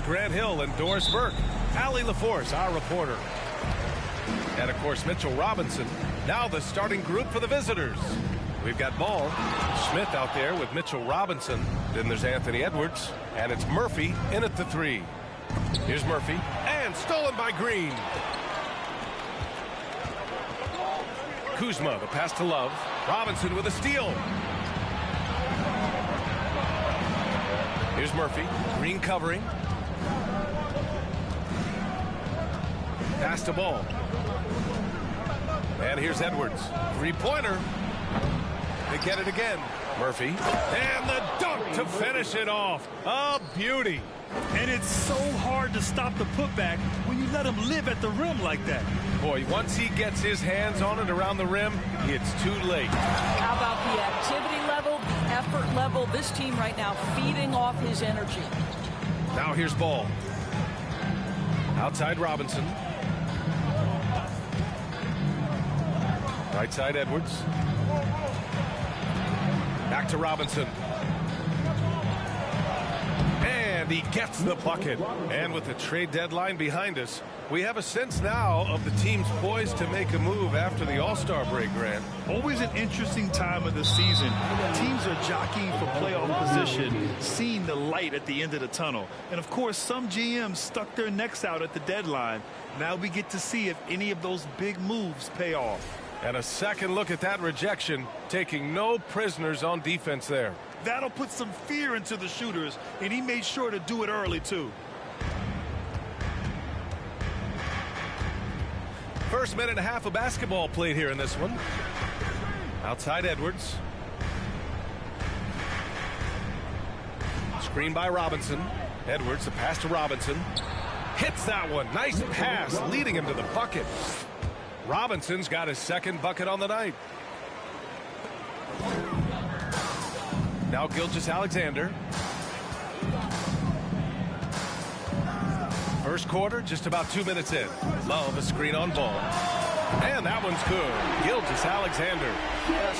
Grant Hill and Doris Burke. Allie LaForce, our reporter. And, of course, Mitchell Robinson. Now the starting group for the visitors. We've got Ball, Smith out there with Mitchell Robinson. Then there's Anthony Edwards. And it's Murphy in at the 3. Here's Murphy. And stolen by Green. Kuzma, the pass to Love. Robinson with a steal. Here's Murphy. Green covering. Pass to Ball. And here's Edwards. Three-pointer. They get it again. Murphy. And the dunk to finish it off. A beauty. And it's so hard to stop the putback when you let him live at the rim like that. Boy, once he gets his hands on it around the rim, it's too late. How about the activity level, the effort level? This team right now feeding off his energy. Now here's Ball. Outside Robinson. Right side Edwards. Back to Robinson. And he gets the bucket. And with the trade deadline behind us, we have a sense now of the teams poised to make a move after the All-Star break, Grant. Always an interesting time of the season. Teams are jockeying for playoff position, seeing the light at the end of the tunnel. And, of course, some GMs stuck their necks out at the deadline. Now we get to see if any of those big moves pay off. And a second look at that rejection, taking no prisoners on defense there. That'll put some fear into the shooters, and he made sure to do it early, too. First minute and a half of basketball played here in this one. Outside Edwards. Screen by Robinson. Edwards, the pass to Robinson. Hits that one. Nice pass, leading him to the bucket. Robinson's got his second bucket on the night. Now Gilgeous-Alexander. First quarter, just about 2 minutes in. Love a screen on Ball. And that one's good. Gilgeous-Alexander.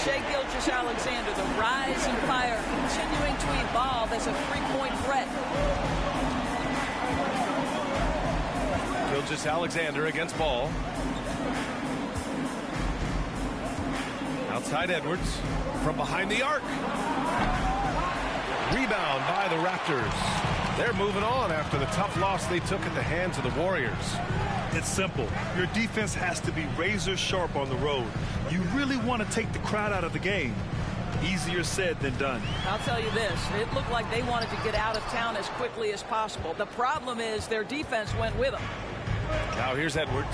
Shai Gilgeous-Alexander, the rising fire, continuing to evolve as a three-point threat. Gilgeous-Alexander against Ball. Outside Edwards. From behind the arc. Rebound by the Raptors. They're moving on after the tough loss they took at the hands of the Warriors. It's simple. Your defense has to be razor sharp on the road. You really want to take the crowd out of the game. Easier said than done. I'll tell you this, it looked like they wanted to get out of town as quickly as possible. The problem is their defense went with them. Now here's Edwards.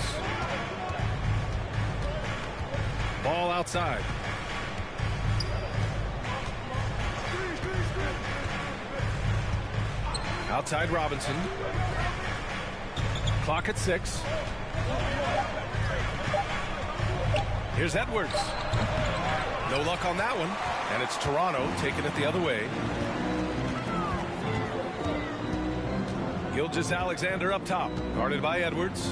Ball outside. Outside Robinson. Clock at 6. Here's Edwards. No luck on that one. And it's Toronto taking it the other way. Gilgeous-Alexander up top. Guarded by Edwards.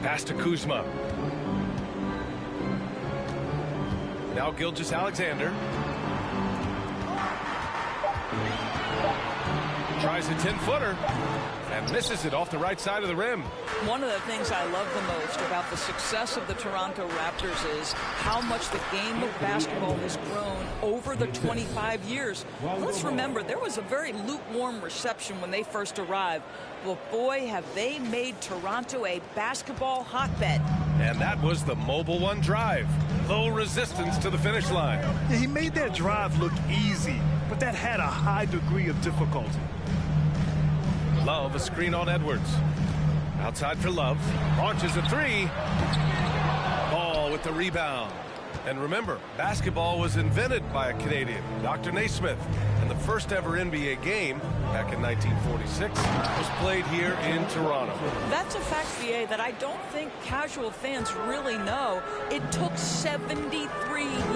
Pass to Kuzma. Now Gilgeous-Alexander. Tries a 10-footer and misses it off the right side of the rim. One of the things I love the most about the success of the Toronto Raptors is how much the game of basketball has grown over the 25 years. Let's remember, there was a very lukewarm reception when they first arrived. But boy, have they made Toronto a basketball hotbed. And that was the Mobile One drive. Low resistance to the finish line. Yeah, he made that drive look easy, but that had a high degree of difficulty. Love a screen on Edwards. Outside for Love. Launches a 3. Ball with the rebound. And remember, basketball was invented by a Canadian, Dr. Naismith. And the first ever NBA game, back in 1946, was played here in Toronto. That's a fact, BA, that I don't think casual fans really know. It took 73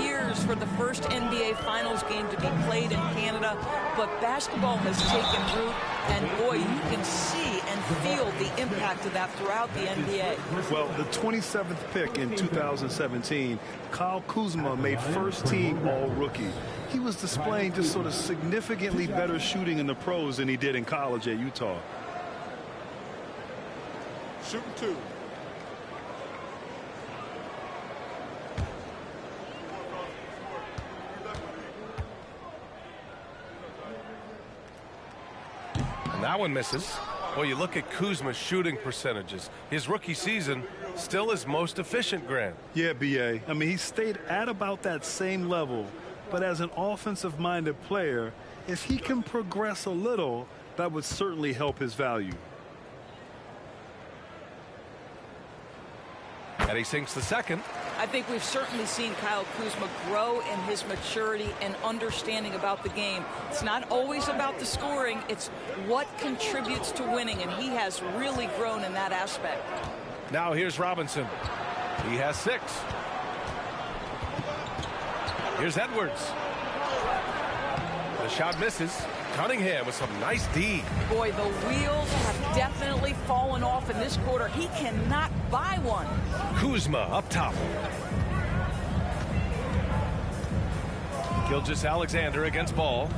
years for the first NBA Finals game to be played in Canada, but basketball has taken root, and boy, you can see and feel the impact of that throughout the NBA. Well, the 27th pick in 2017, Kyle Kuzma made first-team All-Rookie. he was displaying just sort of significantly better shooting in the pros than he did in college at Utah. Shooting 2. And that one misses. Well, you look at Kuzma's shooting percentages. His rookie season still his most efficient, Grant. Yeah, B.A. I mean, he stayed at about that same level. But as an offensive-minded player, if he can progress a little, that would certainly help his value. And he sinks the second. I think we've certainly seen Kyle Kuzma grow in his maturity and understanding about the game. It's not always about the scoring. It's what contributes to winning, and he has really grown in that aspect. Now here's Robinson. He has 6. Here's Edwards. The shot misses. Cunningham with some nice D. Boy, the wheels have definitely fallen off in this quarter. He cannot buy one. Kuzma up top. Gilgeous-Alexander against Ball.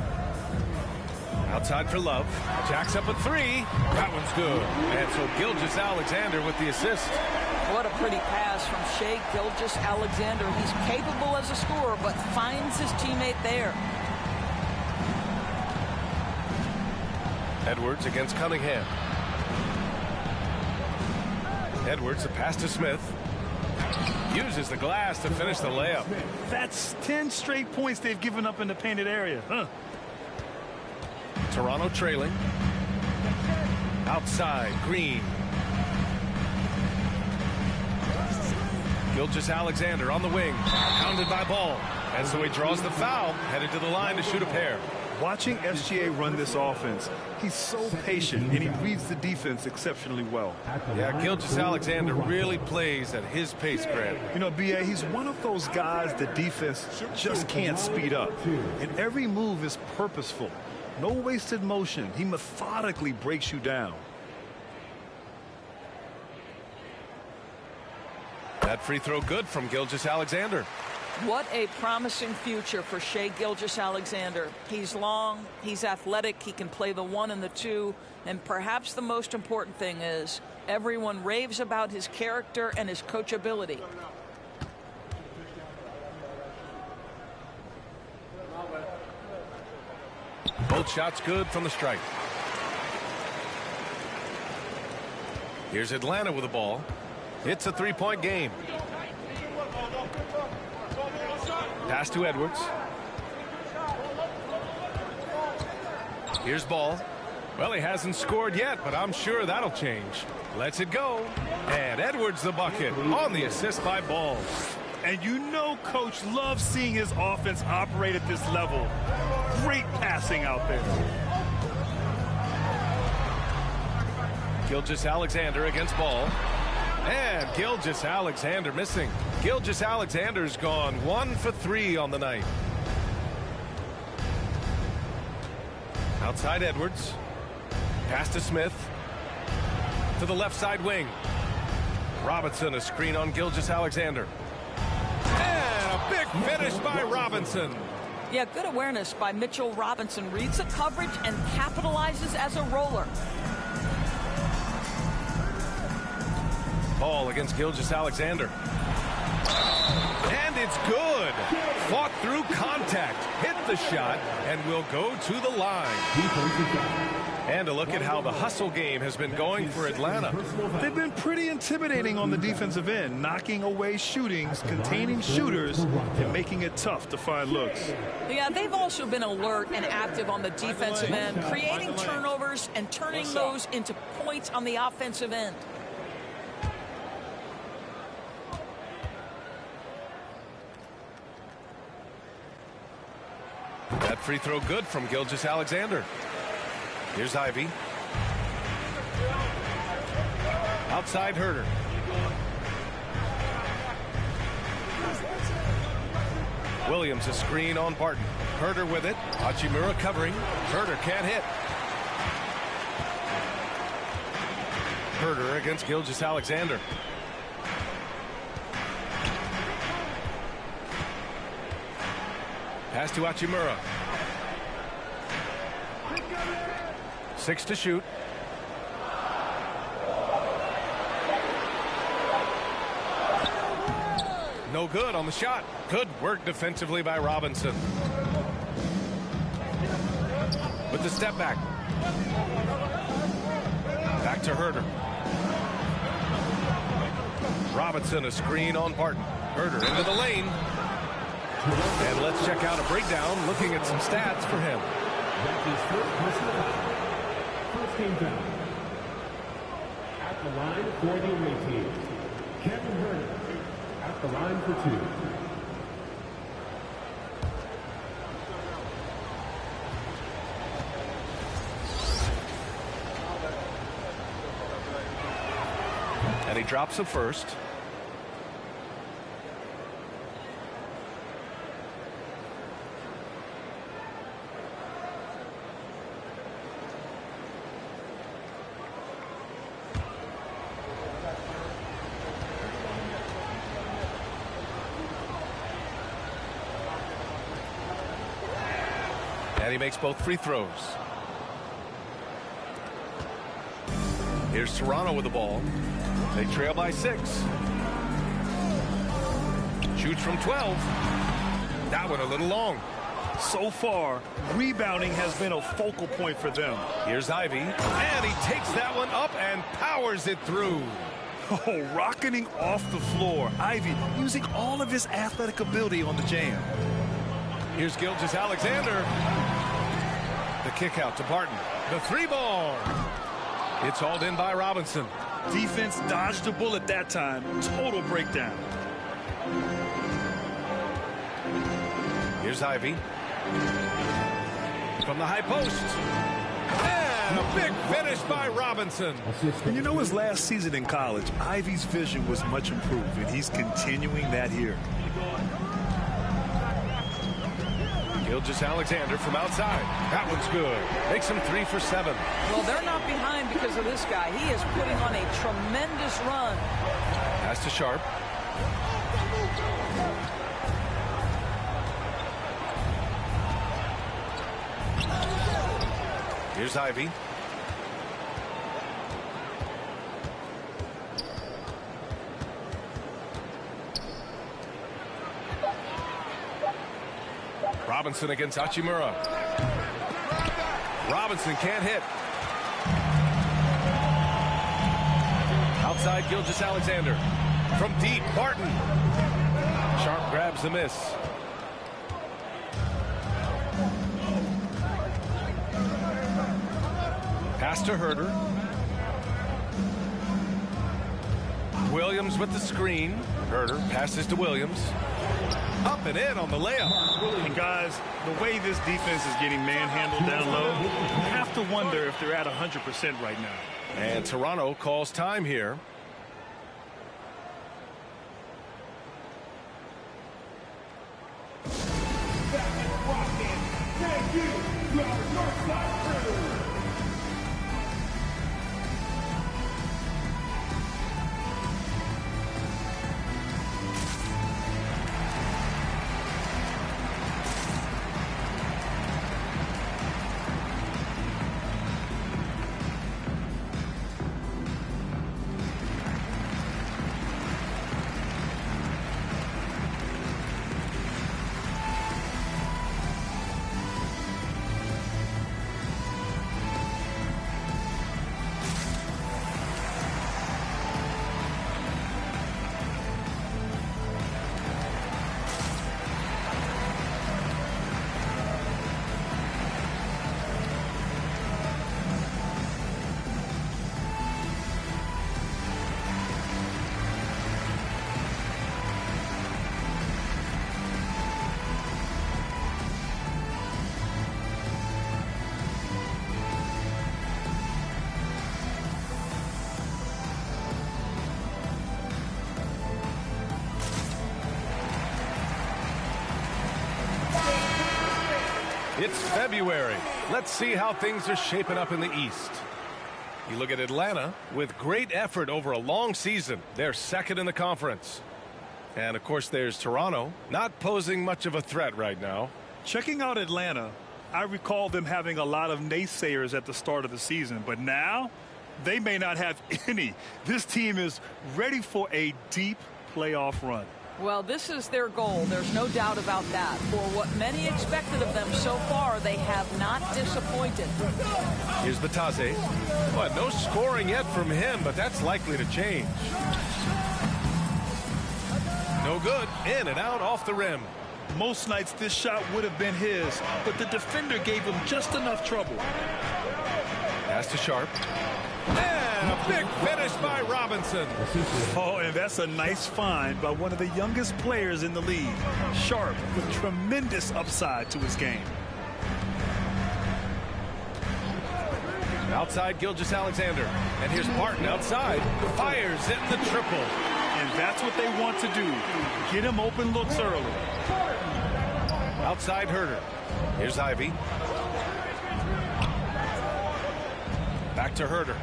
Outside for Love. Jacks up a 3. That one's good. And so Gilgeous-Alexander with the assist. What a pretty pass from Shai Gilgeous-Alexander. He's capable as a scorer, but finds his teammate there. Edwards against Cunningham. Edwards, the pass to Smith. Uses the glass to finish the layup. That's 10 straight points they've given up in the painted area. Toronto trailing. Outside, Green. Gilgeous-Alexander on the wing. Pounded by Ball. And so he draws the foul, headed to the line to shoot a pair. Watching SGA run this offense, he's so patient, and he reads the defense exceptionally well. Yeah, Gilgeous-Alexander really plays at his pace, Grant. You know, B.A., he's one of those guys the defense just can't speed up. And every move is purposeful. No wasted motion. He methodically breaks you down. That free throw good from Gilgeous-Alexander. What a promising future for Shai Gilgeous-Alexander. He's long, he's athletic, he can play the 1 and the 2, and perhaps the most important thing is everyone raves about his character and his coachability. Both shots good from the stripe. Here's Atlanta with the ball. It's a 3-point game. Pass to Edwards. Here's Ball. Well, he hasn't scored yet, but I'm sure that'll change. Lets it go. And Edwards the bucket on the assist by Ball. And you know Coach loves seeing his offense operate at this level. Great passing out there. Gilgeous-Alexander against Ball. And Gilgeous-Alexander missing. Gilgeous-Alexander's gone 1 for 3 on the night. Outside Edwards. Pass to Smith. To the left side wing. Robinson, a screen on Gilgeous-Alexander. And a big finish by Robinson. Yeah, good awareness by Mitchell Robinson. Reads the coverage and capitalizes as a roller. Ball against Gilgeous-Alexander. And it's good. Fought through contact. Hit the shot and will go to the line. And a look at how the hustle game has been going for Atlanta. They've been pretty intimidating on the defensive end, knocking away shootings, containing shooters, and making it tough to find looks. Yeah, they've also been alert and active on the defensive end, creating turnovers and turning those into points on the offensive end. That free throw good from Gilgeous-Alexander. Here's Ivy. Outside Herter. Williams a screen on Barton. Herter with it. Hachimura covering. Herter can't hit. Herter against Gilgeous-Alexander. Pass to Hachimura. 6 to shoot. No good on the shot. Good work defensively by Robinson. With the step back. Back to Herder. Robinson, a screen on Barton. Herder into the lane. And let's check out a breakdown looking at some stats for him. First game down. At the line for the away team, Kevin Herder. At the line for 2. And he drops the first. And he makes both free throws. Here's Toronto with the ball. They trail by 6. Shoots from 12. That one a little long. So far, rebounding has been a focal point for them. Here's Ivy. And he takes that one up and powers it through. Oh, rocketing off the floor. Ivy using all of his athletic ability on the jam. Here's Gilgeous-Alexander. The kick out to Barton. The 3-ball. It's hauled in by Robinson. Defense dodged a bullet that time. Total breakdown. Here's Ivy. From the high post. And a big finish by Robinson. And you know, his last season in college, Ivy's vision was much improved, and he's continuing that here. Gilgeous-Alexander from outside. That one's good. Makes him 3 for 7. Well, they're not behind because of this guy. He is putting on a tremendous run. Pass to Sharp. Here's Ivy. Robinson against Hachimura. Robinson can't hit. Outside Gilgeous-Alexander. From deep, Barton. Sharp grabs the miss. Pass to Herder. Williams with the screen. Herder passes to Williams. Up and in on the layup. And guys, the way this defense is getting manhandled down low, you have to wonder if they're at 100% right now. And Toronto calls time here. Thank you, your Northside crew. It's February. Let's see how things are shaping up in the East. You look at Atlanta with great effort over a long season. They're second in the conference. And, of course, there's Toronto, not posing much of a threat right now. Checking out Atlanta, I recall them having a lot of naysayers at the start of the season, but now they may not have any. This team is ready for a deep playoff run. Well, this is their goal. There's no doubt about that. For what many expected of them so far, they have not disappointed. Here's Batase. But no scoring yet from him, but that's likely to change. No good. In and out off the rim. Most nights this shot would have been his, but the defender gave him just enough trouble. Pass to Sharp. And a big finish by Robinson. Oh, and that's a nice find by one of the youngest players in the league. Sharp with tremendous upside to his game. Outside Gilgeous-Alexander. And here's Barton outside. Fires in the triple. And that's what they want to do. Get him open looks early. Outside Herter. Here's Ivy. Back to Herter.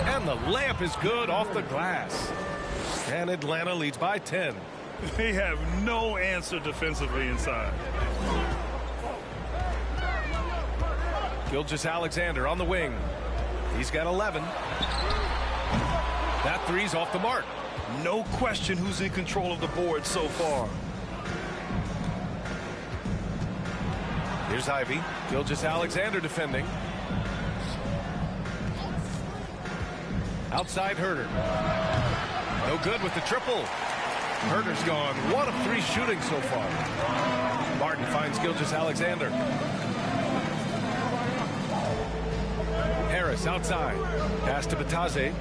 And the layup is good off the glass. And Atlanta leads by 10. They have no answer defensively inside. Gilgeous-Alexander on the wing. He's got 11. That three's off the mark. No question who's in control of the board so far. Here's Ivy. Gilgeous-Alexander defending. Outside Herter. No good with the triple. Herter's gone 1 of 3 shooting so far. Martin finds Gilgeous-Alexander. Harris outside. Pass to Batase.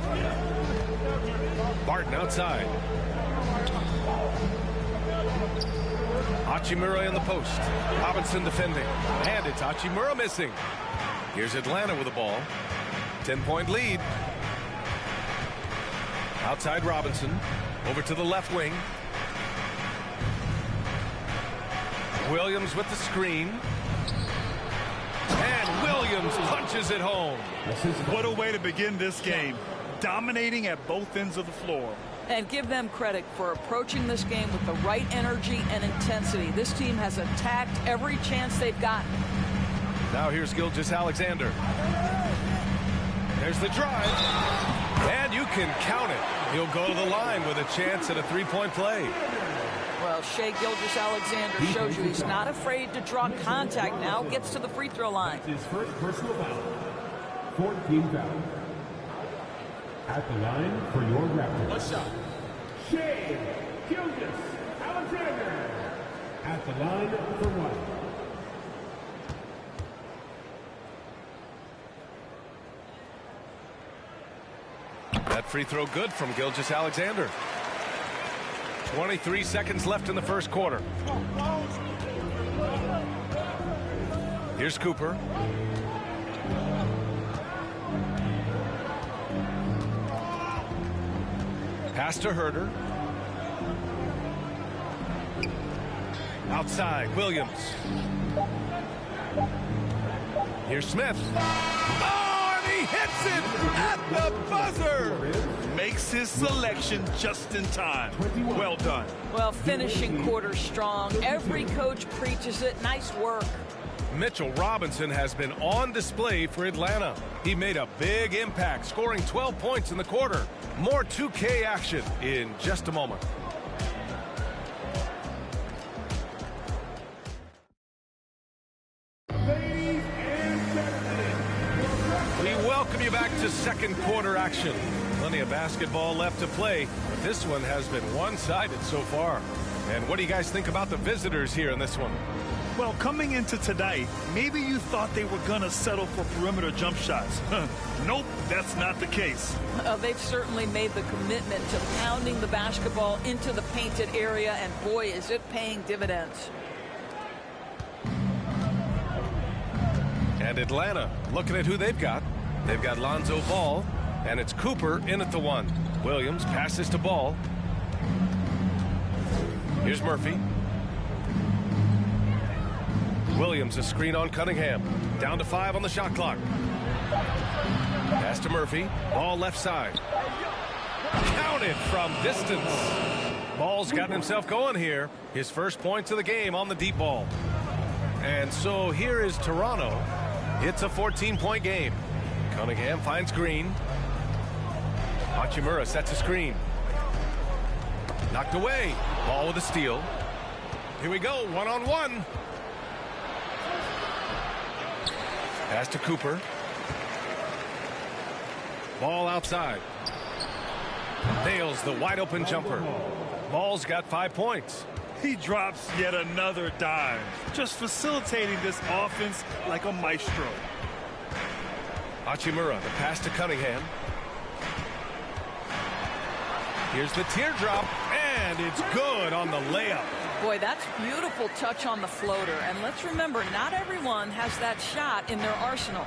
Barton outside. Hachimura in the post. Robinson defending. And it's Hachimura missing. Here's Atlanta with the ball. 10-point lead. Outside Robinson. Over to the left wing. Williams with the screen. And Williams punches it home. What a way to begin this game. Dominating at both ends of the floor. And give them credit for approaching this game with the right energy and intensity. This team has attacked every chance they've gotten. Now here's Gilgeous-Alexander. There's the drive. And you can count it. He'll go to the line with a chance at a three-point play. Well, Shai Gilgeous-Alexander shows you he's not afraid to draw contact now. Gets to the free throw line. His first personal foul. 14 foul. At the line for your Raptors. Shai Gilgeous-Alexander. At the line for 1. That free throw good from Gilgeous-Alexander. 23 seconds left in the first quarter. Here's Cooper. Pass to Herter. Outside, Williams. Here's Smith. Oh, and he hits it at the buzzer. Makes his selection just in time. Well done. Well, finishing quarter strong. Every coach preaches it. Nice work. Mitchell Robinson has been on display for Atlanta. He made a big impact, scoring 12 points in the quarter. More 2K action in just a moment. We welcome you back to second quarter action. Plenty of basketball left to play, but this one has been one-sided so far. And what do you guys think about the visitors here in this one? Well, coming into tonight, maybe you thought they were going to settle for perimeter jump shots. Nope, that's not the case. They've certainly made the commitment to pounding the basketball into the painted area, and boy, is it paying dividends. And Atlanta, looking at who they've got. They've got Lonzo Ball, and it's Cooper in at the 1. Williams passes to Ball. Here's Murphy. Williams, a screen on Cunningham. Down to 5 on the shot clock. Pass to Murphy. Ball left side. Counted from distance. Ball's gotten himself going here. His first points of the game on the deep ball. And so here is Toronto. It's a 14-point game. Cunningham finds Green. Hachimura sets a screen. Knocked away. Ball with a steal. Here we go, one-on-one. Pass to Cooper. Ball outside. Nails the wide-open jumper. Ball's got 5 points. He drops yet another dime, just facilitating this offense like a maestro. Hachimura, the pass to Cunningham. Here's the teardrop, and it's good on the layup. Boy, that's beautiful touch on the floater. And let's remember, not everyone has that shot in their arsenal.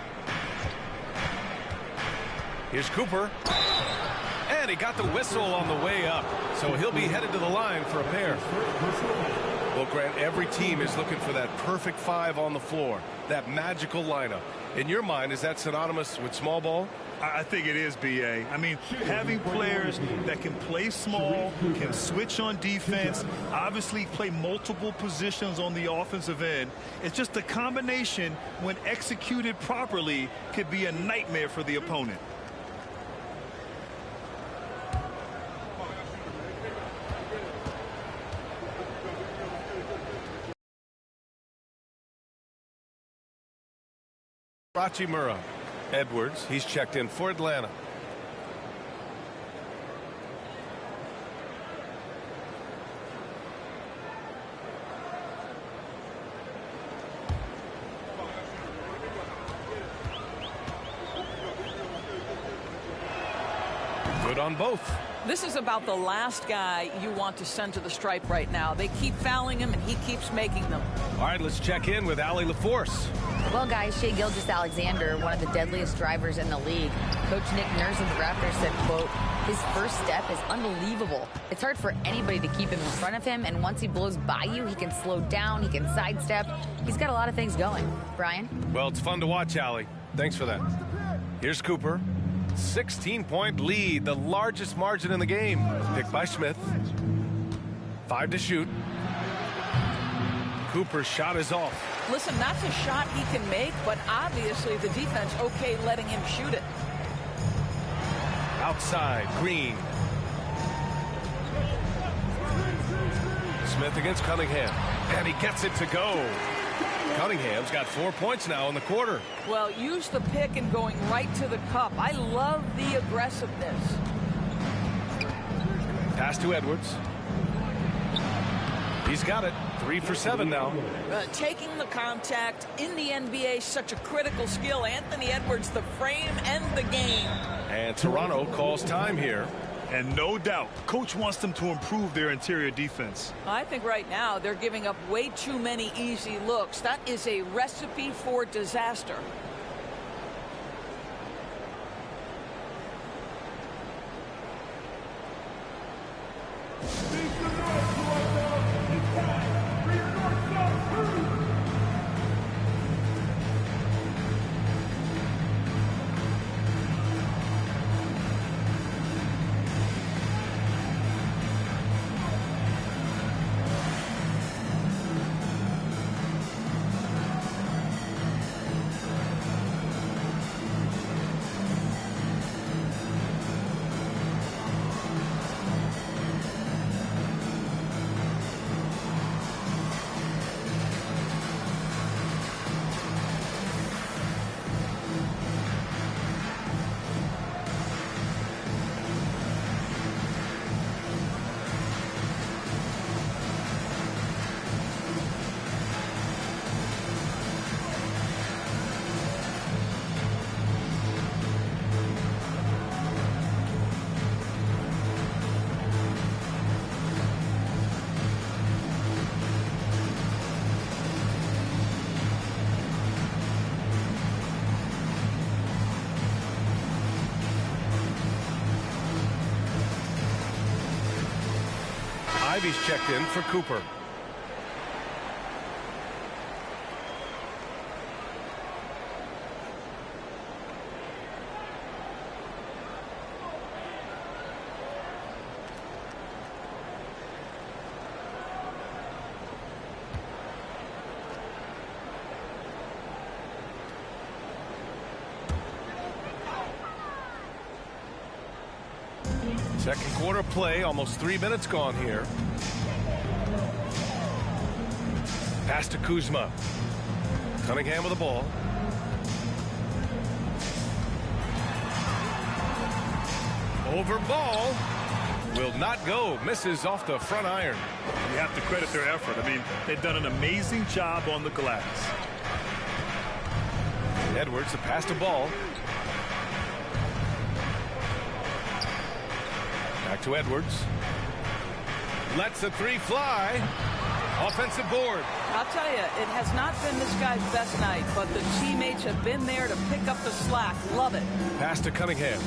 Here's Cooper. And he got the whistle on the way up. So he'll be headed to the line for a pair. Well, Grant, every team is looking for that perfect 5 on the floor. That magical lineup. In your mind, is that synonymous with small ball? I think it is, B.A. I mean, having players that can play small, can switch on defense, obviously play multiple positions on the offensive end. It's just a combination, when executed properly, could be a nightmare for the opponent. Hachimura. Edwards, he's checked in for Atlanta. Good on both. This is about the last guy you want to send to the stripe right now. They keep fouling him, and he keeps making them. All right, let's check in with Allie LaForce. Well, guys, Shai Gilgeous-Alexander, one of the deadliest drivers in the league. Coach Nick Nurse of the Raptors said, quote, his first step is unbelievable. It's hard for anybody to keep him in front of him, and once he blows by you, he can slow down, he can sidestep. He's got a lot of things going. Brian? Well, it's fun to watch, Allie. Thanks for that. Here's Cooper. 16-point lead, the largest margin in the game. Picked by Smith. 5 to shoot. Cooper's shot is off. Listen, that's a shot he can make, but obviously the defense okay letting him shoot it. Outside, Green. Smith against Cunningham, and he gets it to go. Cunningham's got 4 points now in the quarter. Well, use the pick and going right to the cup. I love the aggressiveness. Pass to Edwards. He's got it. 3 for 7 now. Taking the contact in the NBA, such a critical skill. Anthony Edwards, the frame and the game. And Toronto calls time here. And no doubt, coach wants them to improve their interior defense. I think right now they're giving up way too many easy looks. That is a recipe for disaster. Ivy's checked in for Cooper. Second quarter play, almost 3 minutes gone here. Pass to Kuzma. Cunningham with the ball. Over ball. Will not go. Misses off the front iron. You have to credit their effort. I mean, they've done an amazing job on the glass. Edwards, the pass to Ball. Back to Edwards. Lets the three fly. Offensive board. I'll tell you, it has not been this guy's best night, but the teammates have been there to pick up the slack. Love it. Pass to Cunningham.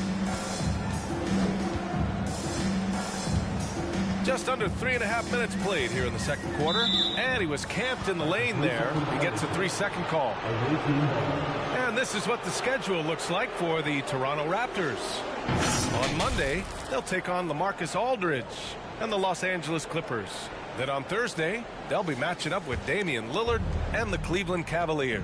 Just under 3.5 minutes played here in the second quarter. And he was camped in the lane there. He gets a 3-second call. And this is what the schedule looks like for the Toronto Raptors. On Monday, they'll take on LaMarcus Aldridge and the Los Angeles Clippers. Then on Thursday, they'll be matching up with Damian Lillard and the Cleveland Cavaliers.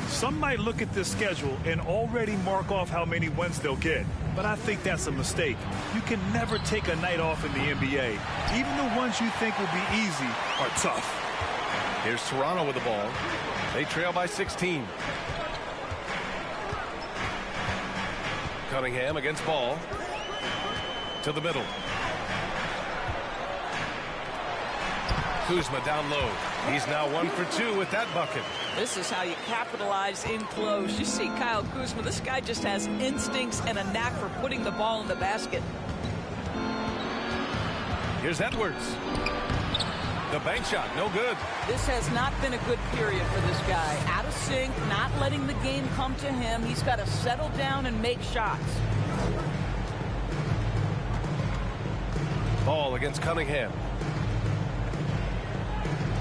Some might look at this schedule and already mark off how many wins they'll get. But I think that's a mistake. You can never take a night off in the NBA. Even the ones you think will be easy are tough. Here's Toronto with the ball. They trail by 16. Cunningham against Ball. To the middle. Kuzma down low. He's now 1 for 2 with that bucket. This is how you capitalize in close. You see Kyle Kuzma, this guy just has instincts and a knack for putting the ball in the basket. Here's Edwards. The bank shot, no good. This has not been a good period for this guy. Out of sync, not letting the game come to him. He's got to settle down and make shots. Ball against Cunningham.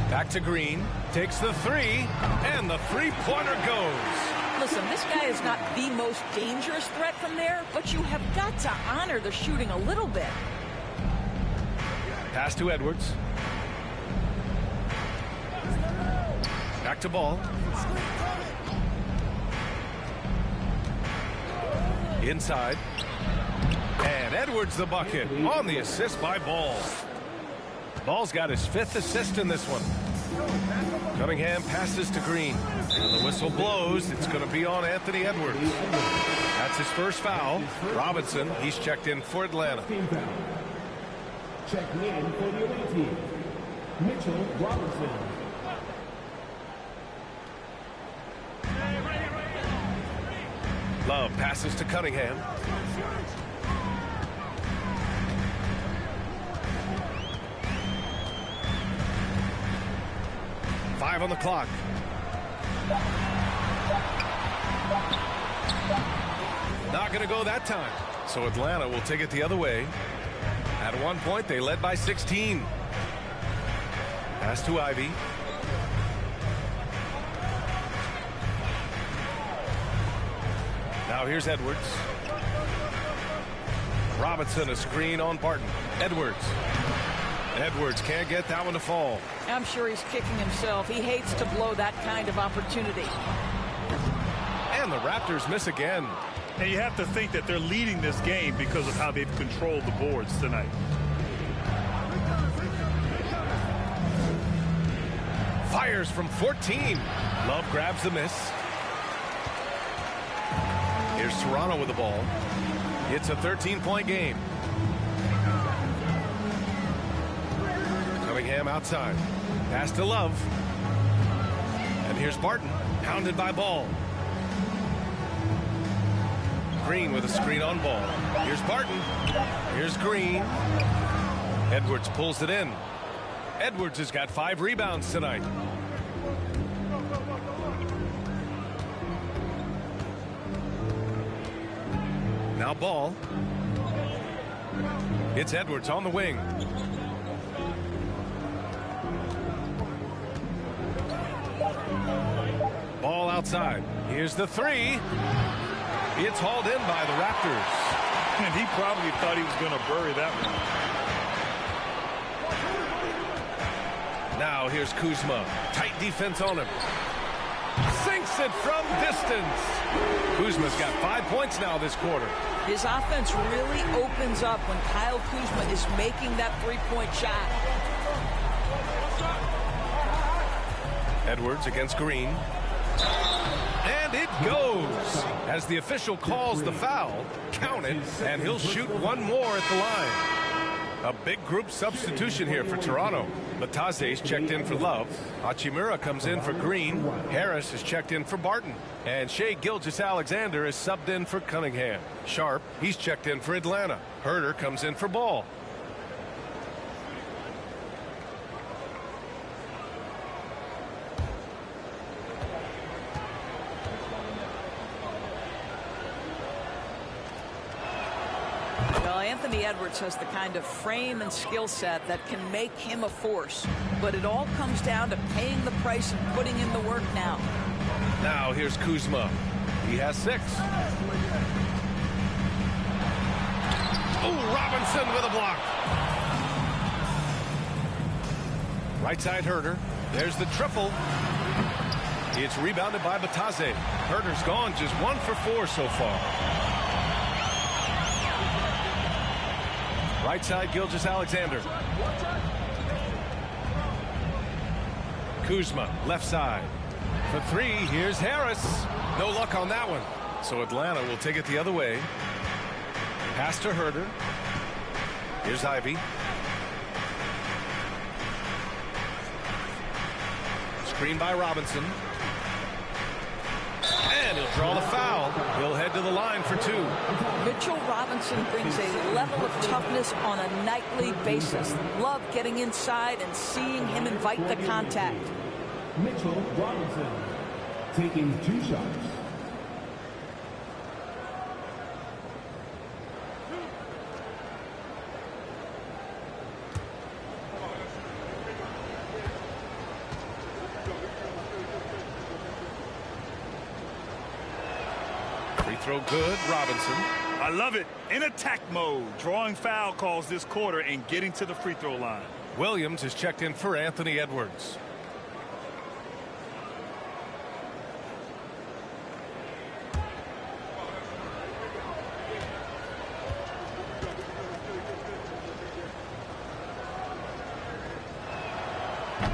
Back to Green. Takes the three. And the three-pointer goes. Listen, this guy is not the most dangerous threat from there, but you have got to honor the shooting a little bit. Pass to Edwards. Back to Ball. Inside. And Edwards the bucket on the assist by Ball. Ball's got his 5th assist in this one. Cunningham passes to Green. And the whistle blows. It's going to be on Anthony Edwards. That's his first foul. Robinson, he's checked in for Atlanta. Checking in for the away team, Mitchell Robinson. Love passes to Cunningham. Five on the clock. Not going to go that time. So Atlanta will take it the other way. At one point, they led by 16. Pass to Ivy. Now here's Edwards. Robinson, a screen on Barton. Edwards. Edwards can't get that one to fall. I'm sure he's kicking himself. He hates to blow that kind of opportunity. And the Raptors miss again. And you have to think that they're leading this game because of how they've controlled the boards tonight. Fires from 14. Love grabs the miss. Here's Toronto with the ball. It's a 13-point game. Cunningham outside. Pass to Love. And here's Barton, pounded by Ball. Green with a screen on Ball. Here's Barton. Here's Green. Edwards pulls it in. Edwards has got 5 rebounds tonight. Now Ball. It's Edwards on the wing. Ball outside. Here's the three. It's hauled in by the Raptors. And he probably thought he was going to bury that one. Now here's Kuzma. Tight defense on him. Sinks it from distance. Kuzma's got 5 points now this quarter. His offense really opens up when Kyle Kuzma is making that three-point shot. Edwards against Green. And it goes. As the official calls the foul, count it, and he'll shoot one more at the line. A big group substitution here for Toronto. Bataze's checked in for Love. Hachimura comes in for Green. Harris is checked in for Barton. And Shai Gilgeous-Alexander is subbed in for Cunningham. Sharp, he's checked in for Atlanta. Herder comes in for Ball. Anthony Edwards has the kind of frame and skill set that can make him a force, but it all comes down to paying the price and putting in the work now. Now here's Kuzma. He has 6. Oh, Robinson with a block. Right side Herder. There's the triple. It's rebounded by Bataze. Herder's gone just 1 for 4 so far. Right side, Gilgeous-Alexander. Kuzma, left side. For 3, here's Harris. No luck on that one. So Atlanta will take it the other way. Pass to Herder. Here's Ivy. Screen by Robinson. And he'll draw the foul. He'll head to the line for 2. Mitchell Robinson brings a level of toughness on a nightly basis. Love getting inside and seeing him invite the contact. Mitchell Robinson taking 2 shots. Free throw good, Robinson. I love it. In attack mode, drawing foul calls this quarter and getting to the free throw line. Williams is checked in for Anthony Edwards.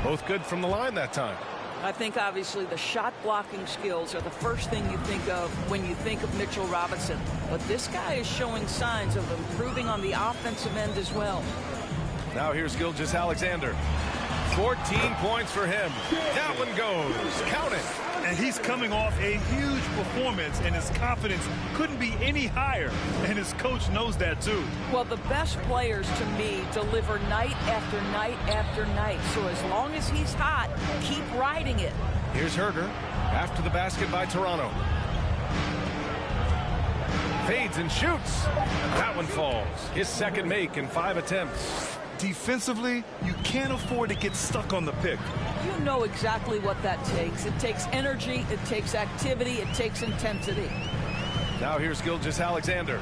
Both good from the line that time. I think obviously the shot blocking skills are the first thing you think of when you think of Mitchell Robinson. But this guy is showing signs of improving on the offensive end as well. Now here's Gilgeous-Alexander. 14 points for him. That one goes. Count it. And he's coming off a huge performance, and his confidence couldn't be any higher. And his coach knows that, too. Well, the best players, to me, deliver night after night after night. So as long as he's hot, keep riding it. Here's Herder. After the basket by Toronto. Fades and shoots. That one falls. His second make in 5 attempts. Defensively, you can't afford to get stuck on the pick. You know exactly what that takes. It takes energy, it takes activity, it takes intensity. Now here's Gilgeous-Alexander.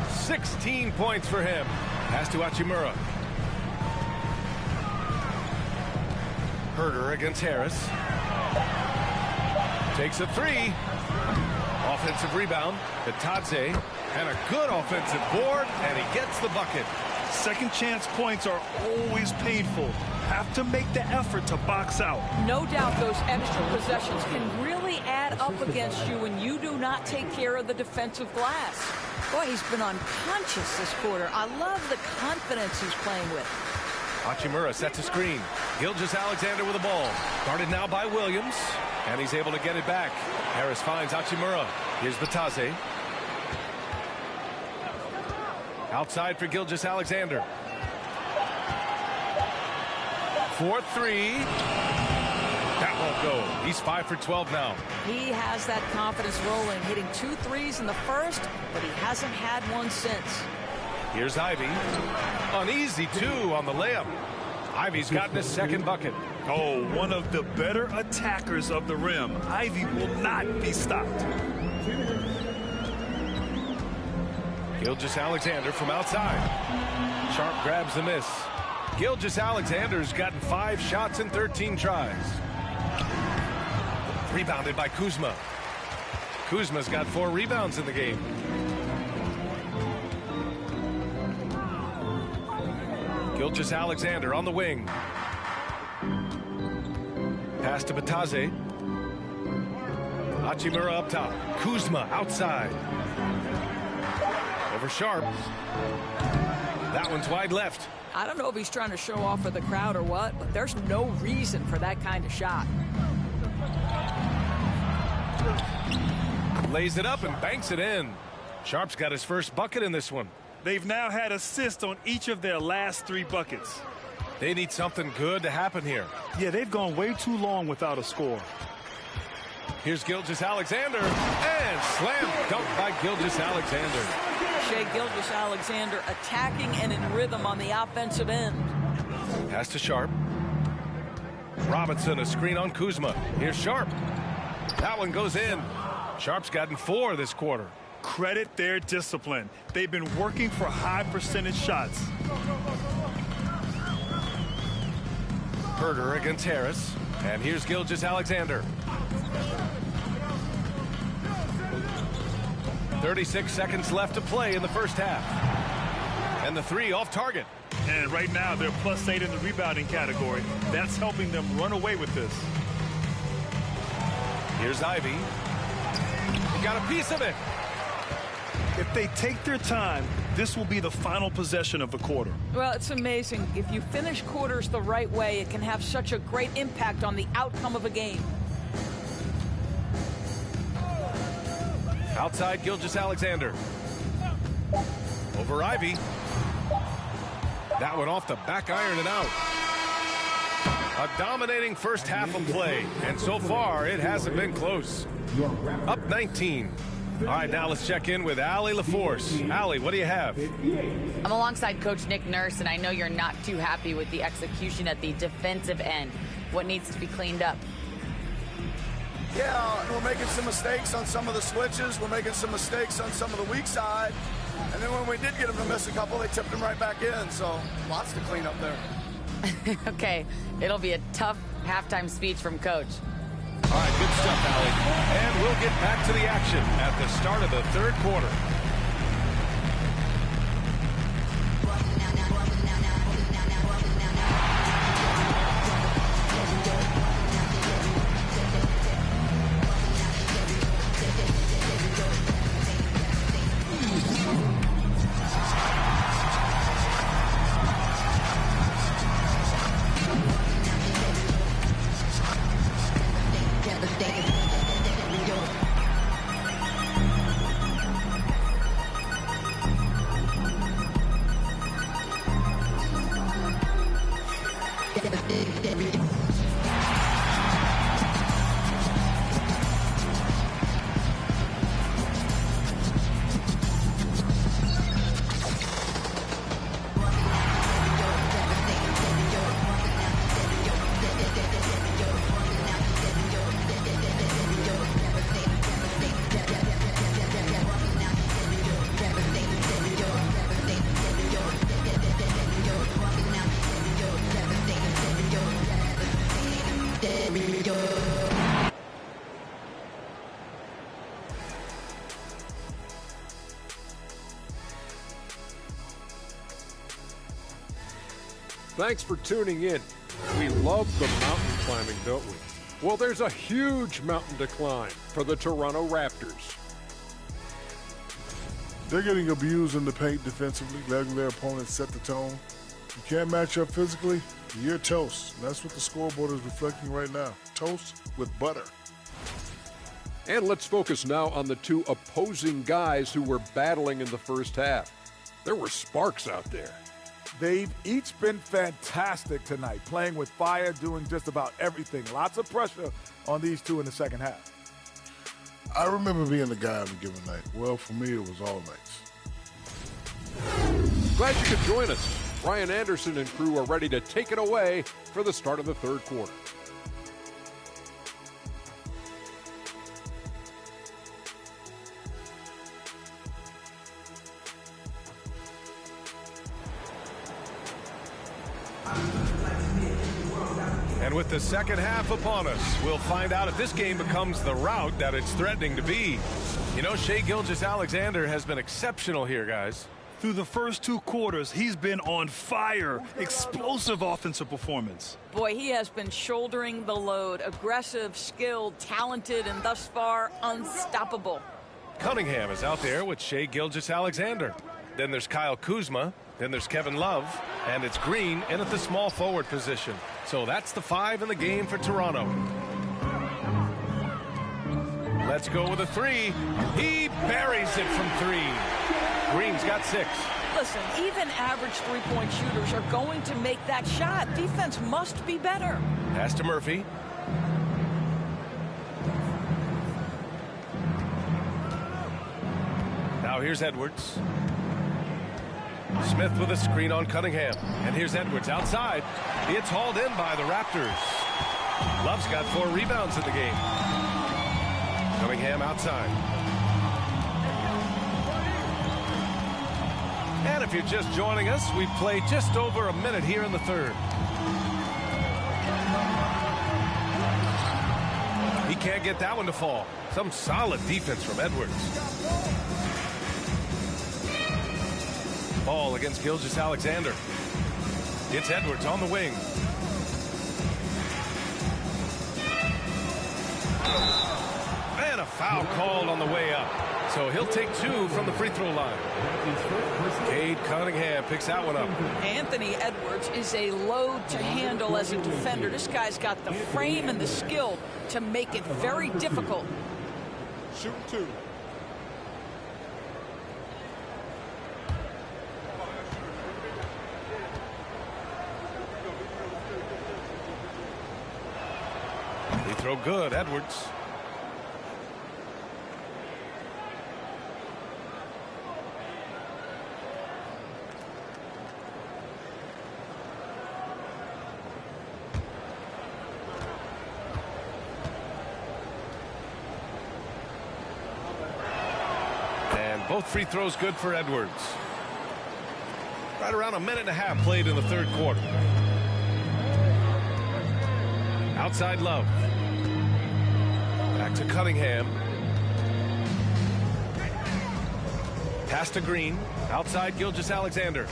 16 points for him. Pass to Hachimura. Herder against Harris. Takes a 3. Offensive rebound. Bataze. And a good offensive board. And he gets the bucket. Second chance points are always painful. Have to make the effort to box out. No doubt those extra possessions can really add up against you when you do not take care of the defensive glass. Boy, he's been unconscious this quarter. I love the confidence he's playing with. Hachimura sets a screen. Gilgeous-Alexander with the ball. Guarded now by Williams. And he's able to get it back. Harris finds Hachimura. Here's Bataze. Outside for Gilgeous-Alexander. 4-3. That won't go. He's 5 for 12 now. He has that confidence rolling, hitting 2 threes in the first, but he hasn't had one since. Here's Ivy. An easy 2 on the layup. Ivy's gotten his second bucket. Oh, one of the better attackers of the rim. Ivy will not be stopped. Gilgeous-Alexander from outside. Sharp grabs the miss. Gilgeous-Alexander's gotten 5 shots in 13 tries. Rebounded by Kuzma. Kuzma's got 4 rebounds in the game. Gilgeous-Alexander on the wing. Pass to Bataze. Hachimura up top. Kuzma outside. Over Sharp. That one's wide left. I don't know if he's trying to show off for the crowd or what, but there's no reason for that kind of shot. Lays it up and banks it in. Sharp's got his first bucket in this one. They've now had assists on each of their last 3 buckets. They need something good to happen here. Yeah, they've gone way too long without a score. Here's Gilgeous-Alexander, and slam dunk by Gilgeous-Alexander. Shai Gilgeous-Alexander attacking and in rhythm on the offensive end. Pass to Sharp. Robinson, a screen on Kuzma. Here's Sharp. That one goes in. Sharp's gotten 4 this quarter. Credit their discipline. They've been working for high percentage shots. Herter against Harris. And here's Gilgeous-Alexander. 36 seconds left to play in the first half. And the 3 off target. And right now they're +8 in the rebounding category. That's helping them run away with this. Here's Ivy. He got a piece of it. If they take their time, this will be the final possession of the quarter. Well, it's amazing. If you finish quarters the right way, it can have such a great impact on the outcome of a game. Outside Gilgeous-Alexander. Over Ivy. That one off the back iron and out. A dominating first half of play, and so far it hasn't been close. Up 19. All right, now let's check in with Allie LaForce. Allie, what do you have? I'm alongside Coach Nick Nurse, and I know you're not too happy with the execution at the defensive end. What needs to be cleaned up? Yeah, we're making some mistakes on some of the switches. We're making some mistakes on some of the weak side. And then when we did get them to miss a couple, they tipped them right back in. So lots to clean up there. Okay, it'll be a tough halftime speech from Coach. All right, good stuff, Allie. And we'll get back to the action at the start of the third quarter. Thanks for tuning in. We love the mountain climbing, don't we? Well, there's a huge mountain to climb for the Toronto Raptors. They're getting abused in the paint defensively, letting their opponents set the tone. You can't match up physically, you're toast. And that's what the scoreboard is reflecting right now. Toast with butter. And let's focus now on the 2 opposing guys who were battling in the first half. There were sparks out there. They've each been fantastic tonight, playing with fire, doing just about everything. Lots of pressure on these 2 in the second half. I remember being the guy on a given night. Well, for me, it was all nights. Glad you could join us. Brian Anderson and crew are ready to take it away for the start of the third quarter. And with the second half upon us, we'll find out if this game becomes the rout that it's threatening to be. You know, Shai Gilgeous-Alexander has been exceptional here, guys. Through the first 2 quarters, he's been on fire. Explosive offensive performance. Boy, he has been shouldering the load. Aggressive, skilled, talented, and thus far unstoppable. Cunningham is out there with Shai Gilgeous-Alexander. Then there's Kyle Kuzma. Then there's Kevin Love. And it's Green in at the small forward position. So that's the 5 in the game for Toronto. Let's go with a 3. He buries it from 3. Green's got 6. Listen, even average three-point shooters are going to make that shot. Defense must be better. Pass to Murphy. Now here's Edwards. Smith with a screen on Cunningham. And here's Edwards outside. It's hauled in by the Raptors. Love's got 4 rebounds in the game. Cunningham outside. And if you're just joining us, we've played just over a minute here in the third. He can't get that one to fall. Some solid defense from Edwards. Ball against Gilgeous-Alexander. It's Edwards on the wing. And a foul called on the way up. So he'll take 2 from the free throw line. Cade Cunningham picks that one up. Anthony Edwards is a load to handle as a defender. This guy's got the frame and the skill to make it very difficult. Shoot 2. Free throw good, Edwards. Both free throws good for Edwards. Right around a minute and a half played in the third quarter. Outside Love. Back to Cunningham. Pass to Green. Outside Gilgeous-Alexander.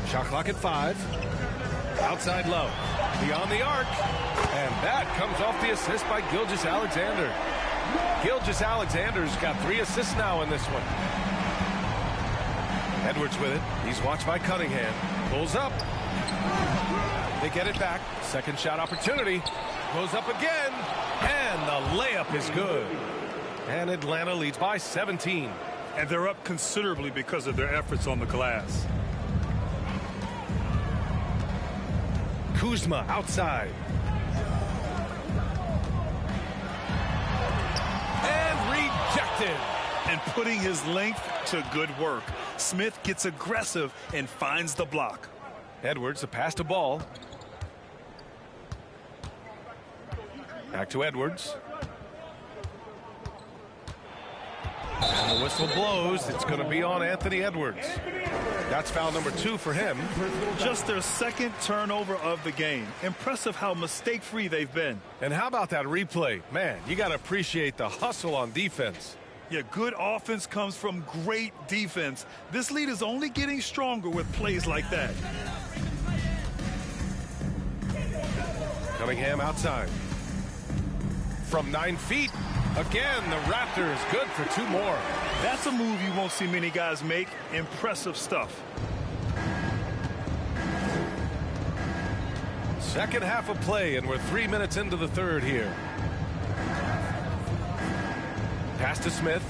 Shot clock at 5. Outside Love. Beyond the arc. And that comes off the assist by Gilgeous-Alexander. Gilgeous-Alexander's got 3 assists now in this one. Edwards with it. He's watched by Cunningham. Pulls up. They get it back. Second shot opportunity. Goes up again. And the layup is good. And Atlanta leads by 17. And they're up considerably because of their efforts on the glass. Kuzma outside. And putting his length to good work. Smith gets aggressive and finds the block. Edwards, a pass to Ball. Back to Edwards. And the whistle blows. It's going to be on Anthony Edwards. That's foul number 2 for him. Just their second turnover of the game. Impressive how mistake-free they've been. And how about that replay? Man, you got to appreciate the hustle on defense. Yeah, good offense comes from great defense. This lead is only getting stronger with plays like that. Cunningham outside. From 9 feet. Again, the Raptors good for 2 more. That's a move you won't see many guys make. Impressive stuff. Second half of play, and we're 3 minutes into the third here. Pass to Smith.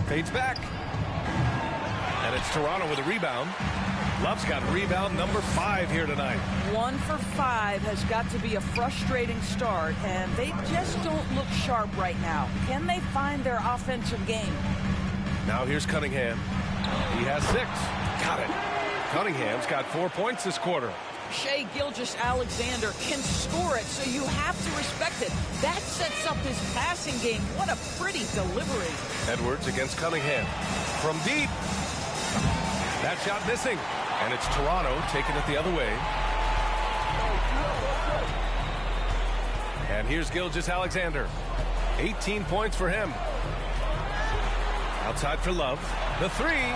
Fades back. And it's Toronto with a rebound. Love's got rebound number 5 here tonight. 1 for 5 has got to be a frustrating start, and they just don't look sharp right now. Can they find their offensive game? Now here's Cunningham. He has 6. Got it. Cunningham's got 4 points this quarter. Shai Gilgeous-Alexander can score it, so you have to respect it. That sets up his passing game. What a pretty delivery. Edwards against Cunningham. From deep. That shot missing. And it's Toronto taking it the other way. And here's Gilgeous-Alexander. 18 points for him. Outside for Love. The three.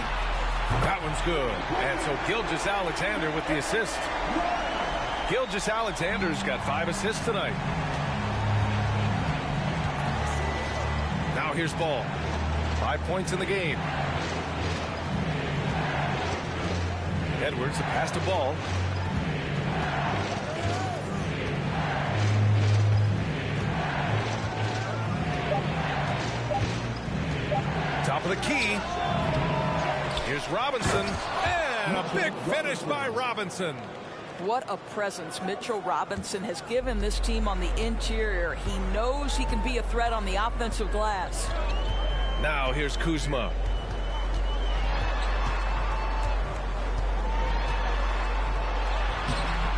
That one's good. And so Gilgeous-Alexander with the assist. Gilgeous-Alexander's got 5 assists tonight. Now here's Ball. 5 points in the game. Edwards, the pass to Ball. Top of the key. Here's Robinson. And a big finish by Robinson. What a presence Mitchell Robinson has given this team on the interior. He knows he can be a threat on the offensive glass. Now here's Kuzma.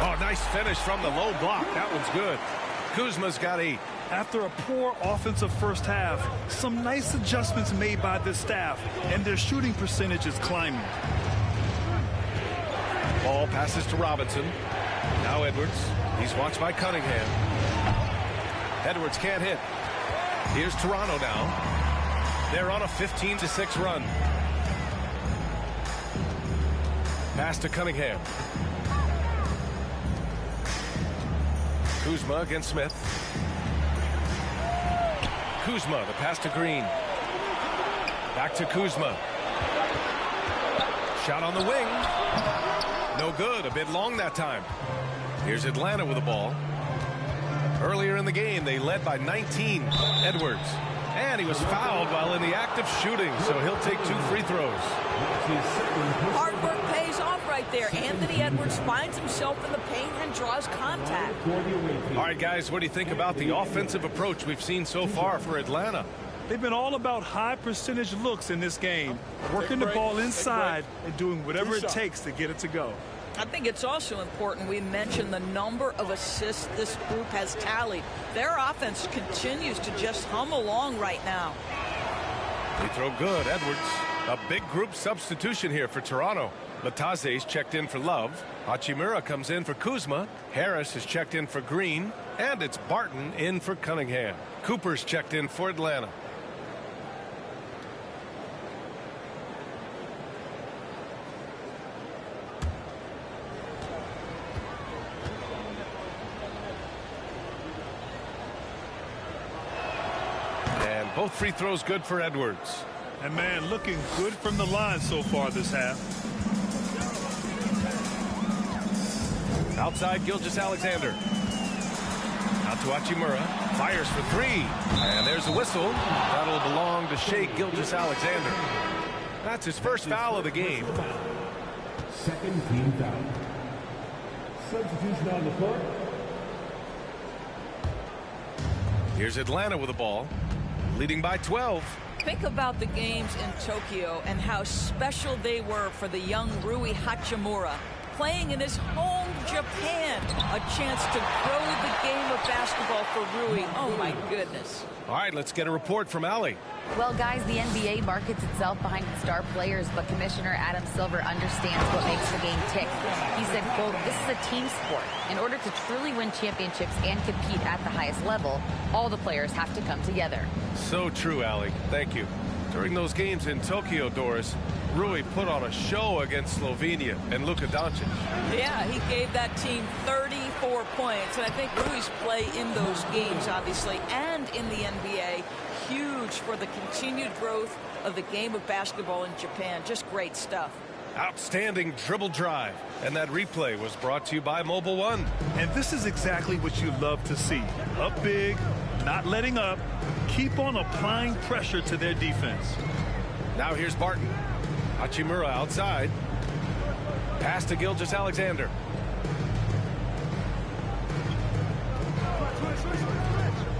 Oh, nice finish from the low block. That one's good. Kuzma's got 8. After a poor offensive first half, some nice adjustments made by the staff, and their shooting percentage is climbing. Ball passes to Robinson. Now Edwards. He's watched by Cunningham. Edwards can't hit. Here's Toronto now. They're on a 15-6 run. Pass to Cunningham. Kuzma against Smith. Kuzma, the pass to Green. Back to Kuzma. Shot on the wing. No good. A bit long that time. Here's Atlanta with the ball. Earlier in the game, they led by 19. Edwards. And he was fouled while in the act of shooting, so he'll take 2 free throws. Hard work pays off right there. Anthony Edwards finds himself in the paint and draws contact. All right, guys, what do you think about the offensive approach we've seen so far for Atlanta? They've been all about high percentage looks in this game, working the ball inside and doing whatever it takes to get it to go. I think it's also important we mention the number of assists this group has tallied. Their offense continues to just hum along right now. They throw good. Edwards. A big group substitution here for Toronto. Lataze's checked in for Love. Hachimura comes in for Kuzma. Harris is checked in for Green. And it's Barton in for Cunningham. Cooper's checked in for Atlanta. Both free throws good for Edwards. And man, looking good from the line so far this half. Outside Gilgeous-Alexander. Out to Hachimura. Fires for 3. And there's a whistle. That'll belong to Shai Gilgeous-Alexander. That's his first foul of the game. Second team foul. Substitution on the court. Here's Atlanta with the ball. Leading by 12. Think about the games in Tokyo and how special they were for the young Rui Hachimura. Playing in his home Japan. A chance to grow the game of basketball for Rui. Oh, my goodness. All right, let's get a report from Allie. Well, guys, the NBA markets itself behind its star players, but Commissioner Adam Silver understands what makes the game tick. He said, quote, "This is a team sport. In order to truly win championships and compete at the highest level, all the players have to come together." So true, Allie. Thank you. During those games in Tokyo, Doris, Rui put on a show against Slovenia and Luka Doncic. Yeah, he gave that team 34 points. And I think Rui's play in those games, obviously, and in the NBA, huge for the continued growth of the game of basketball in Japan. Just great stuff. Outstanding dribble drive. And that replay was brought to you by Mobile One. And this is exactly what you love to see. Up big, not letting up, keep on applying pressure to their defense. Now here's Barton. Hachimura outside. Pass to Gilgeous-Alexander.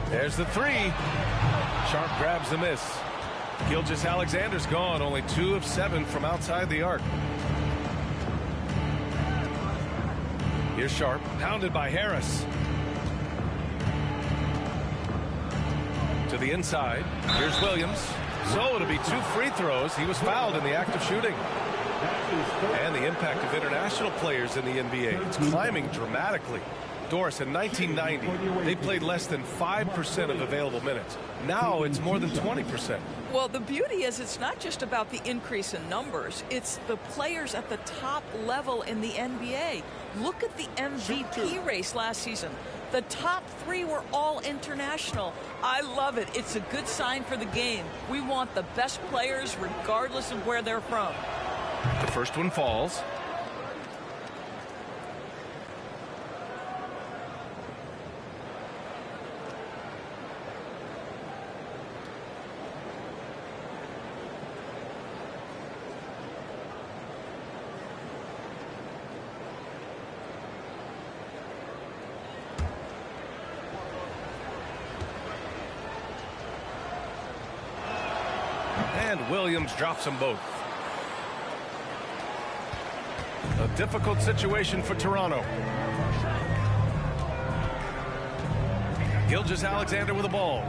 There's the 3. Sharp grabs the miss. Gilgeous-Alexander's gone. Only 2 of 7 from outside the arc. Here's Sharp. Pounded by Harris. To the inside. Here's Williams. So it'll be 2 free throws. He was fouled in the act of shooting. And the impact of international players in the NBA. It's climbing dramatically. Doris, in 1990, they played less than 5% of available minutes. Now it's more than 20%. Well, the beauty is it's not just about the increase in numbers. It's the players at the top level in the NBA. Look at the MVP race last season. The top 3 were all international. I love it. It's a good sign for the game. We want the best players regardless of where they're from. The first one falls. And Williams drops them both. A difficult situation for Toronto. Gilgeous-Alexander with the ball.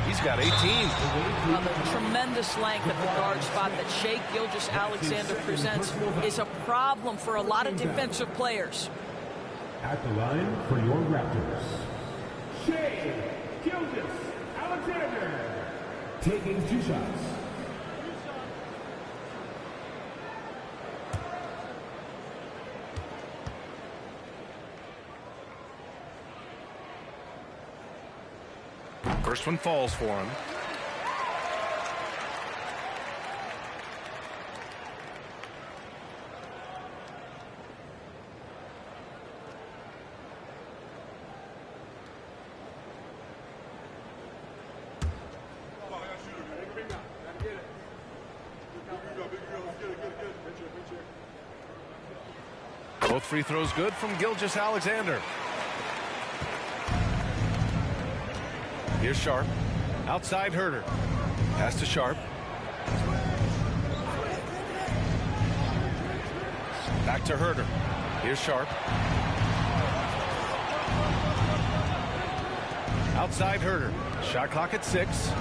He's got 18. Well, the tremendous length at the guard spot that Shai Gilgeous-Alexander presents is a problem for a lot of defensive players. At the line for your Raptors, Shai Gilgeous-Alexander, taking 2 shots. First one falls for him. Both free throws good from Gilgeous-Alexander. Here's Sharp. Outside Herter. Pass to Sharp. Back to Herter. Here's Sharp. Outside Herter. Shot clock at 6.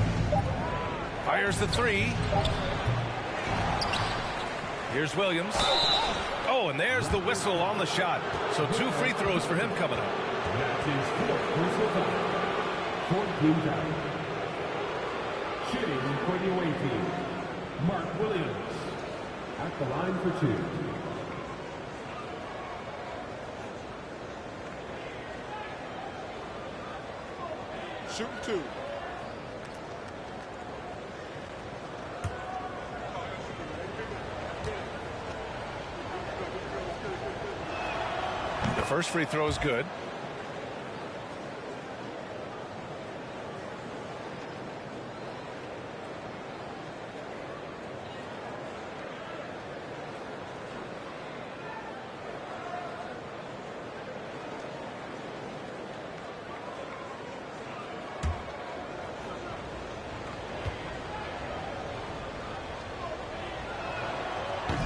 Fires the 3. Here's Williams. Oh, and there's the whistle on the shot. So 2 free throws for him coming up. That is 4 personal foul. 14 foul. Shooting for the away team, Mark Williams. At the line for 2. Shooting 2. The first free throw is good.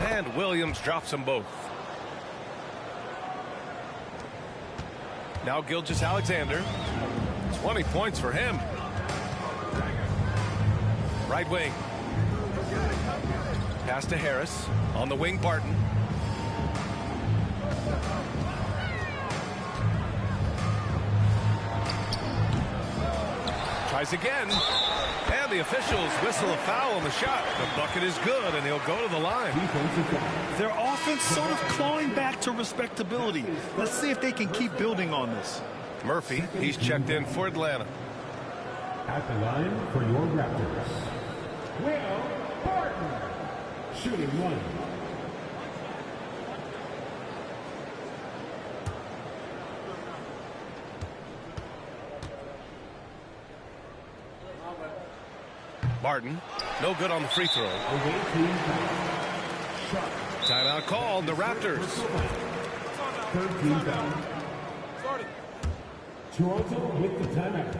And Williams drops them both. Now Gilgeous-Alexander. 20 points for him. Right wing. Pass to Harris. On the wing, Barton. Tries again. And the officials whistle a foul on the shot. The bucket is good, and he'll go to the line. Their offense sort of clawing back to respectability. Let's see if they can keep building on this. Murphy, he's checked in for Atlanta. At the line for your Raptors, Will Barton. Shooting 1. Barton, no good on the free throw. Timeout called, the Raptors. 13 foul. Toronto with the timeout.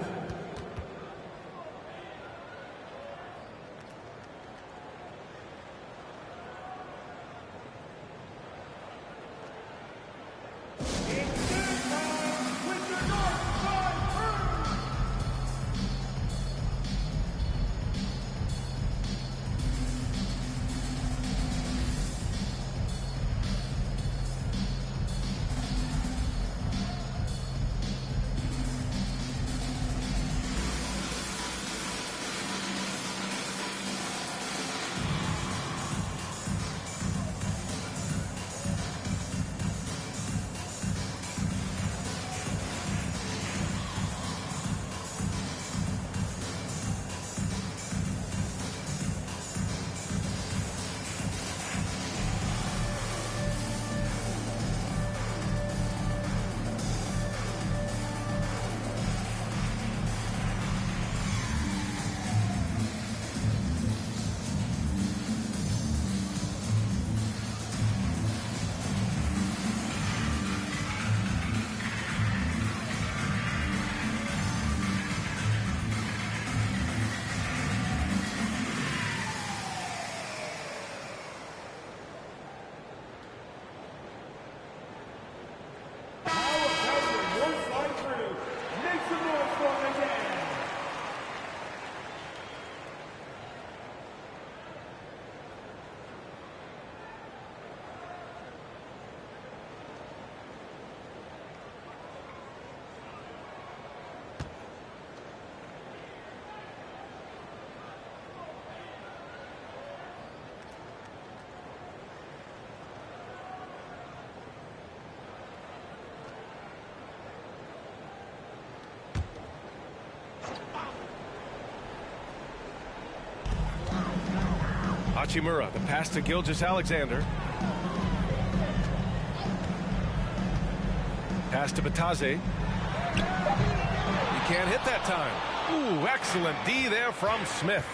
Hachimura, the pass to Gilgeous-Alexander. Pass to Batadze. He can't hit that time. Ooh, excellent D there from Smith.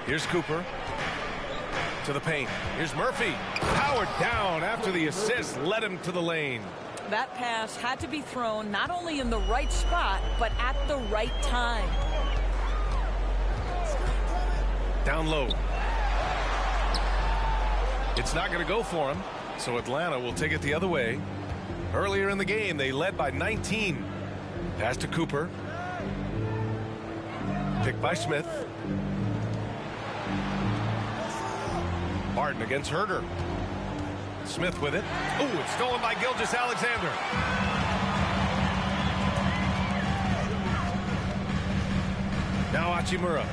Here's Cooper. To the paint. Here's Murphy. Powered down after the assist led him to the lane. That pass had to be thrown not only in the right spot, but at the right time. Down low. It's not going to go for him, so Atlanta will take it the other way. Earlier in the game, they led by 19. Pass to Cooper. Picked by Smith. Barton against Herder. Smith with it. Ooh, it's stolen by Gilgeous-Alexander. Now Hachimura.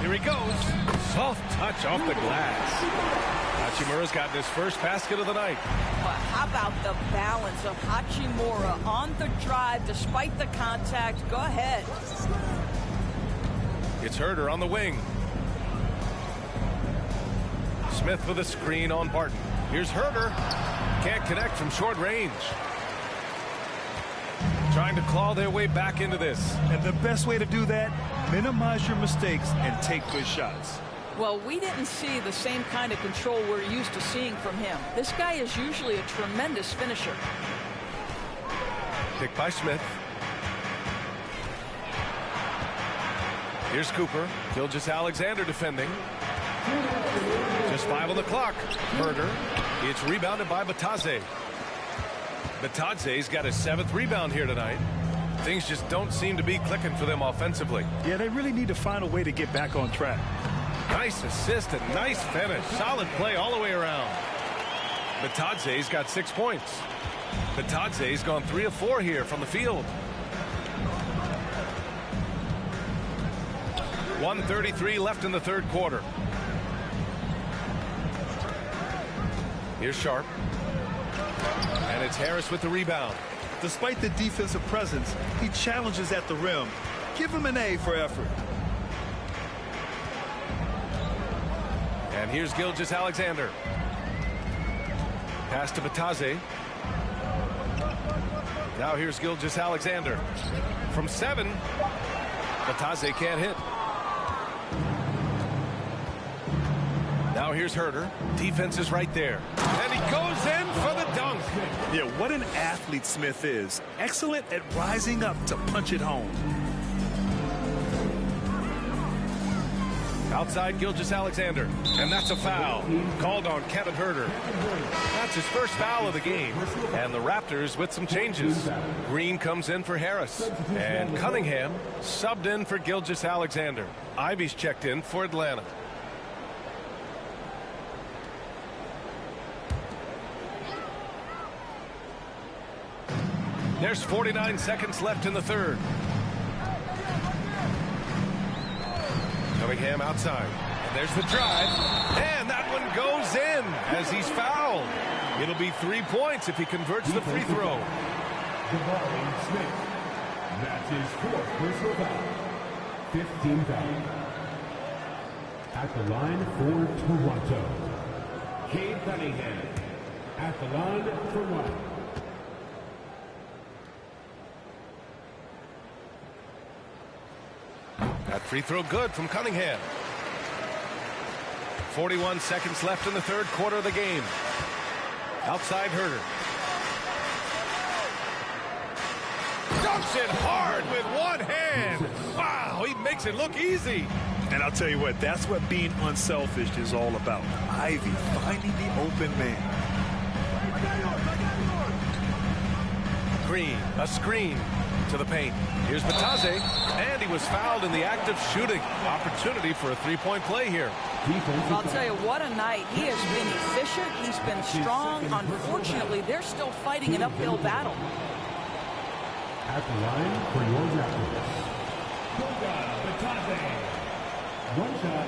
Here he goes. Soft touch off the glass. Hachimura's gotten his first basket of the night. But how about the balance of Hachimura on the drive despite the contact? Go ahead. It's Herder on the wing. Smith with a screen on Barton. Here's Herder. Can't connect from short range. Trying to claw their way back into this. And the best way to do that, minimize your mistakes and take good shots. Well, we didn't see the same kind of control we're used to seeing from him. This guy is usually a tremendous finisher. Picked by Smith. Here's Cooper. Gilgeous-Alexander defending. Just 5 on the clock. Herder. It's rebounded by Batadze. Batadze's got his 7th rebound here tonight. Things just don't seem to be clicking for them offensively. Yeah, they really need to find a way to get back on track. Nice assist and nice finish. Solid play all the way around. Batadze's got 6 points. Batadze's gone 3 of 4 here from the field. 1:33 left in the third quarter. Here's Sharp. And it's Harris with the rebound. Despite the defensive presence, he challenges at the rim. Give him an A for effort. And here's Gilgeous-Alexander. Pass to Batadze. Now here's Gilgeous-Alexander. From 7, Batadze can't hit. Now here's Herder. Defense is right there. And he goes in for the dunk. Yeah, what an athlete Smith is. Excellent at rising up to punch it home. Outside Gilgeous-Alexander. And that's a foul. Called on Kevin Herder. That's his first foul of the game. And the Raptors with some changes. Green comes in for Harris. And Cunningham subbed in for Gilgeous-Alexander. Ivy's checked in for Atlanta. There's 49 seconds left in the third. Cunningham outside. And there's the drive. And that one goes in as he's fouled. It'll be 3 points if he converts the free throw. Jabari Smith. That's his 4th personal foul. 15 foul. At the line for Toronto, Cade Cunningham. At the line for 1. That free throw good from Cunningham. 41 seconds left in the third quarter of the game. Outside Herder. Dumps it hard with one hand. Wow, he makes it look easy. And I'll tell you what, that's what being unselfish is all about. Ivy finding the open man. Green, a screen to the paint. Here's Batadze, and he was fouled in the act of shooting. Opportunity for a three-point play here. I'll tell you, what a night. He has been efficient. He's been strong. Unfortunately, they're still fighting an uphill battle. At the line for your Raptors, Batadze. One shot.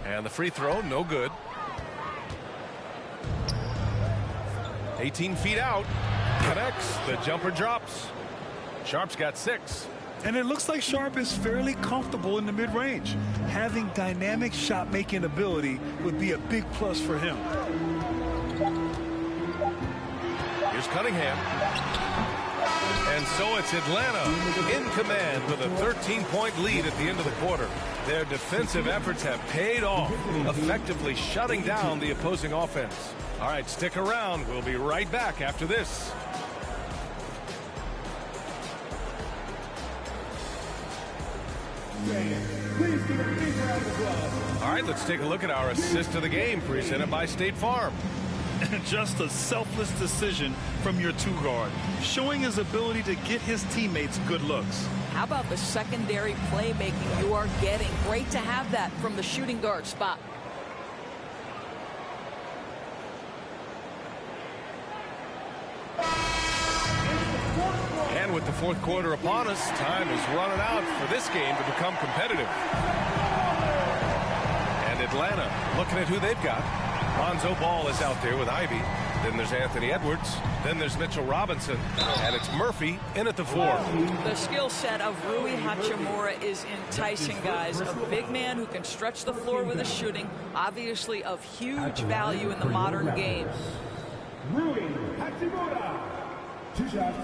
And the free throw, no good. 18 feet out. Connects. The jumper drops. Sharp's got 6. And it looks like Sharp is fairly comfortable in the mid-range. Having dynamic shot-making ability would be a big plus for him. Here's Cunningham. And so it's Atlanta in command with a 13-point lead at the end of the quarter. Their defensive efforts have paid off, effectively shutting down the opposing offense. All right, stick around. We'll be right back after this. All right, let's take a look at our assist of the game presented by State Farm. Just a selfless decision from your two-guard, showing his ability to get his teammates good looks. How about the secondary playmaking you are getting? Great to have that from the shooting guard spot. And with the fourth quarter upon us, time is running out for this game to become competitive. And Atlanta looking at who they've got. Lonzo Ball is out there with Ivy. Then there's Anthony Edwards. Then there's Mitchell Robinson. And it's Murphy in at the 4. The skill set of Rui Hachimura is enticing, guys. A big man who can stretch the floor with his shooting, obviously of huge value in the modern game. Rui Hachimura. 2 shots.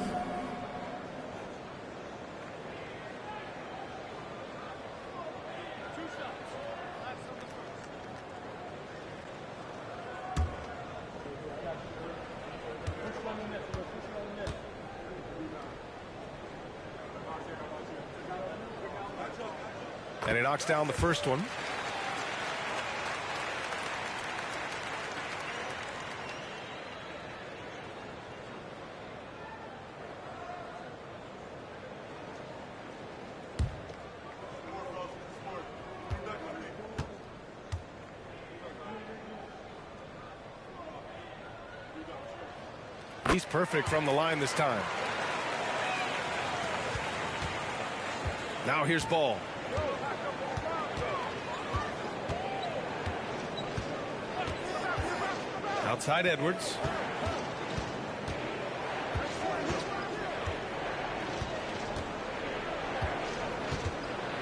And he knocks down the first one. He's perfect from the line this time. Now here's Ball. Outside Edwards.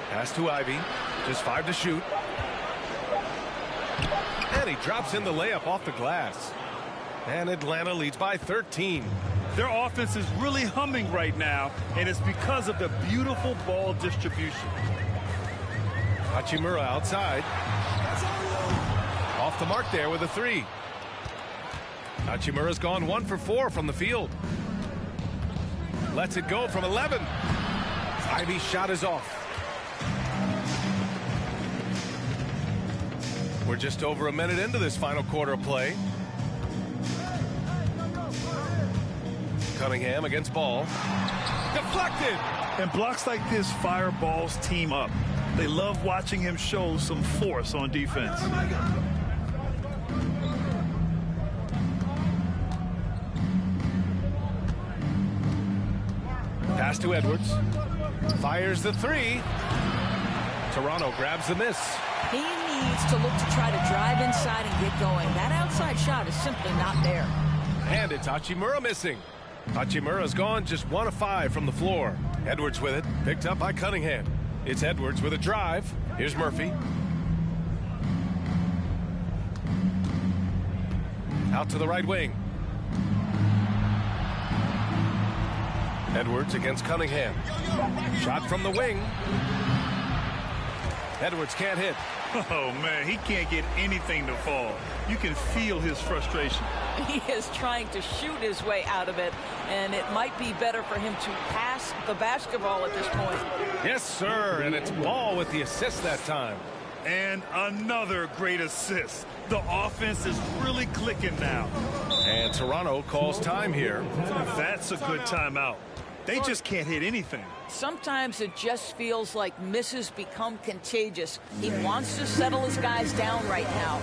Pass to Ivy. Just 5 to shoot. And he drops in the layup off the glass. And Atlanta leads by 13. Their offense is really humming right now, and it's because of the beautiful ball distribution. Hachimura outside. Off the mark there with a 3. Hachimura's gone 1 for 4 from the field. Lets it go from 11. Ivy's shot is off. We're just over a minute into this final quarter of play. Cunningham against Ball. Deflected! And blocks like this fire Ball's team up. They love watching him show some force on defense. Pass to Edwards. Fires the 3. Toronto grabs the miss. He needs to look to try to drive inside and get going. That outside shot is simply not there. And it's Hachimura missing. Hachimura's gone just 1 of 5 from the floor. Edwards with it, picked up by Cunningham. It's Edwards with a drive. Here's Murphy. Out to the right wing. Edwards against Cunningham. Shot from the wing. Edwards can't hit. Oh, man, he can't get anything to fall. You can feel his frustration. He is trying to shoot his way out of it, and it might be better for him to pass the basketball at this point. Yes, sir, and it's Ball with the assist that time. And another great assist. The offense is really clicking now. And Toronto calls time here. That's a good timeout. They just can't hit anything. Sometimes it just feels like misses become contagious. He wants to settle his guys down right now.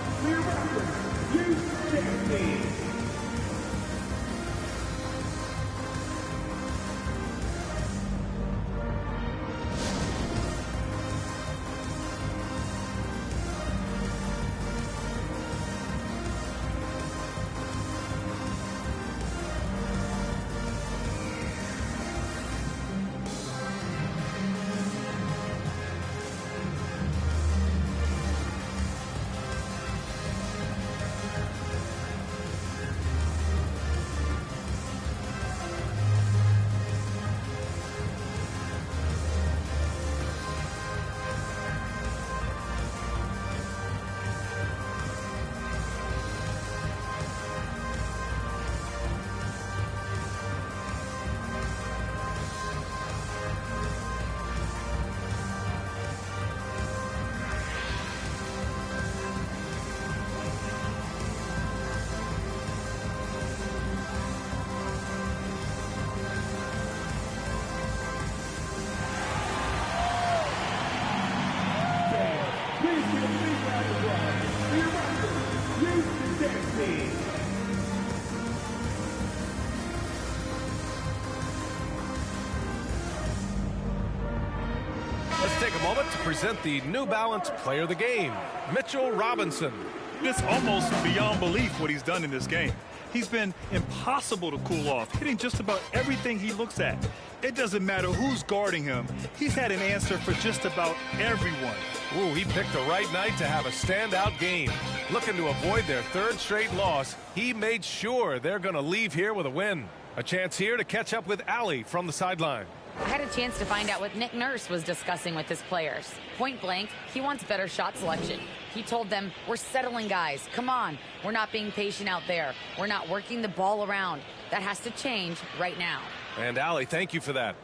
a moment to present the New Balance Player of the Game, Mitchell Robinson. It's almost beyond belief what he's done in this game. He's been impossible to cool off, hitting just about everything he looks at. It doesn't matter who's guarding him. He's had an answer for just about everyone. Ooh, he picked the right night to have a standout game. Looking to avoid their third straight loss, he made sure they're going to leave here with a win. A chance here to catch up with Allie from the sideline. I had a chance to find out what Nick Nurse was discussing with his players. Point blank, he wants better shot selection. He told them, we're settling, guys. Come on. We're not being patient out there. We're not working the ball around. That has to change right now. And Allie, thank you for that.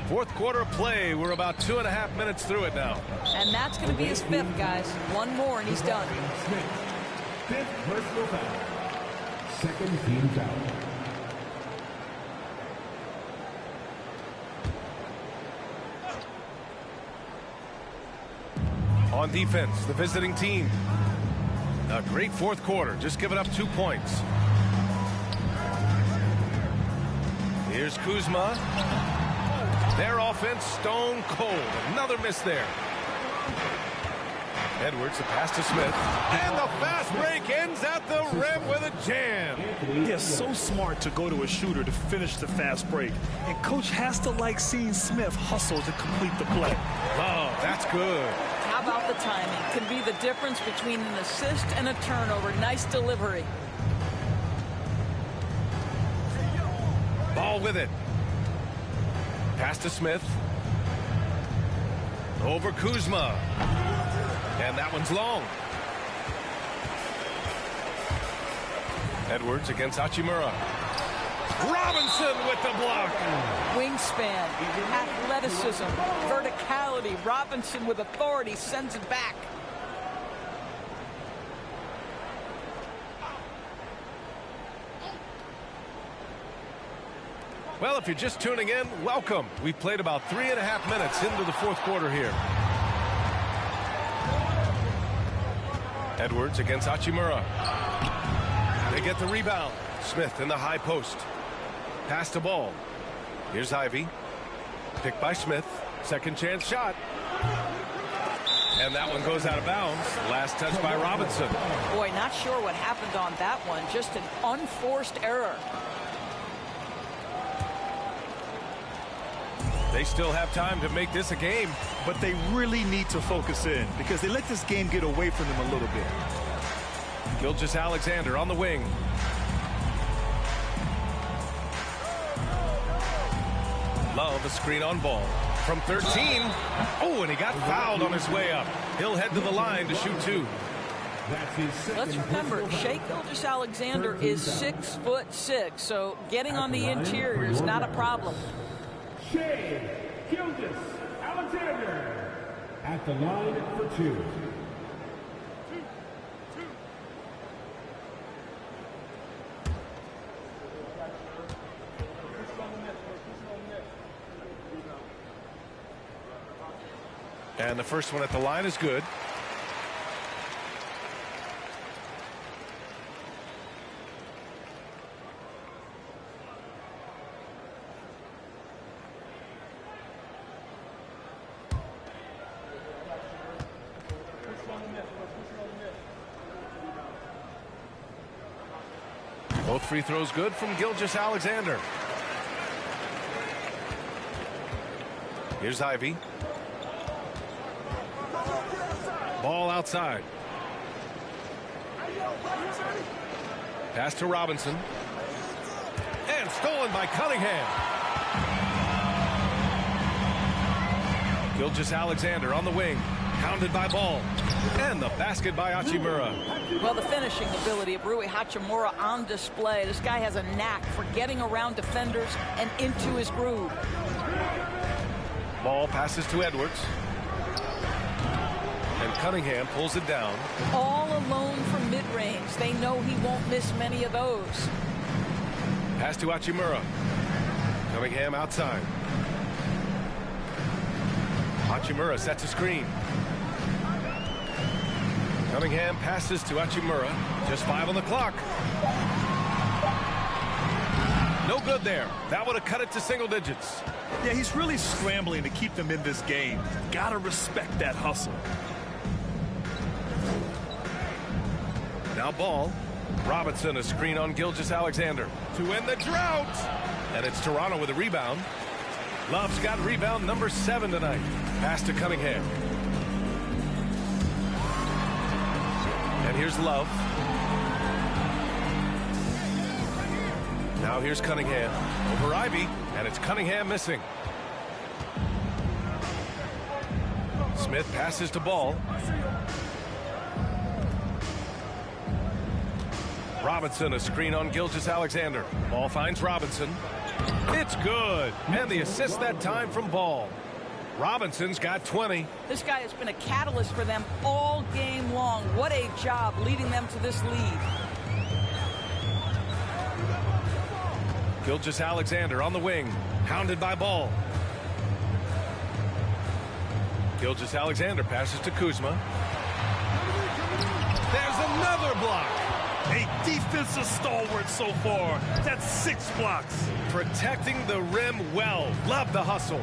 Fourth quarter play. We're about 2.5 minutes through it now. And that's going to be his fifth, guys. One more and he's done. Fifth personal foul. Second team foul. On defense, the visiting team. A great fourth quarter, just giving up 2 points. Here's Kuzma. Their offense stone cold. Another miss there. Edwards, a pass to Smith. And the fast break ends at the rim with a jam. They're so smart to go to a shooter to finish the fast break. And Coach has to like seeing Smith hustle to complete the play. Oh, that's good. How about the timing? Can be the difference between an assist and a turnover. Nice delivery. Ball with it. Pass to Smith. Over Kuzma. And that one's long. Edwards against Hachimura. Robinson with the block. Wingspan, athleticism, verticality. Robinson with authority sends it back. Well, if you're just tuning in, welcome. We've played about 3.5 minutes into the fourth quarter here. Edwards against Hachimura. They get the rebound. Smith in the high post. Pass the ball. Here's Ivy. Picked by Smith. Second chance shot. And that one goes out of bounds. Last touch by Robinson. Boy, not sure what happened on that one. Just an unforced error. They still have time to make this a game. But they really need to focus in because they let this game get away from them a little bit. Gilgeous-Alexander on the wing. Love a screen on ball. From 13. Oh, and he got fouled on his way up. He'll head to the line to shoot 2. Let's remember, Shai Gilgeous-Alexander is 6'6", so getting on the interior is not a problem. Shai Gilgeous-Alexander at the line for 2. And the first one at the line is good. Both free throws good from Gilgeous-Alexander. Here's Ivy. Ball outside. Pass to Robinson. And stolen by Cunningham. Gilgeous-Alexander on the wing. Pounded by Ball. And the basket by Hachimura. Well, the finishing ability of Rui Hachimura on display. This guy has a knack for getting around defenders and into his groove. Ball passes to Edwards. And Cunningham pulls it down. All alone from mid-range. They know he won't miss many of those. Pass to Hachimura. Cunningham outside. Hachimura sets a screen. Cunningham passes to Hachimura. Just 5 on the clock. No good there. That would have cut it to single digits. Yeah, he's really scrambling to keep them in this game. Gotta respect that hustle. Now ball. Robinson, a screen on Gilgeous-Alexander to end the drought. And it's Toronto with a rebound. Love's got rebound number 7 tonight. Pass to Cunningham. And here's Love. Now here's Cunningham over Ivy, and it's Cunningham missing. Smith passes to Ball. Robinson, a screen on Gilgeous-Alexander. Ball finds Robinson. It's good. And the assist that time from Ball. Robinson's got 20. This guy has been a catalyst for them all game long. What a job leading them to this lead. Gilgeous-Alexander on the wing. Hounded by Ball. Gilgeous-Alexander passes to Kuzma. There's another block. A defensive stalwart so far. That's 6 blocks. Protecting the rim well. Love the hustle.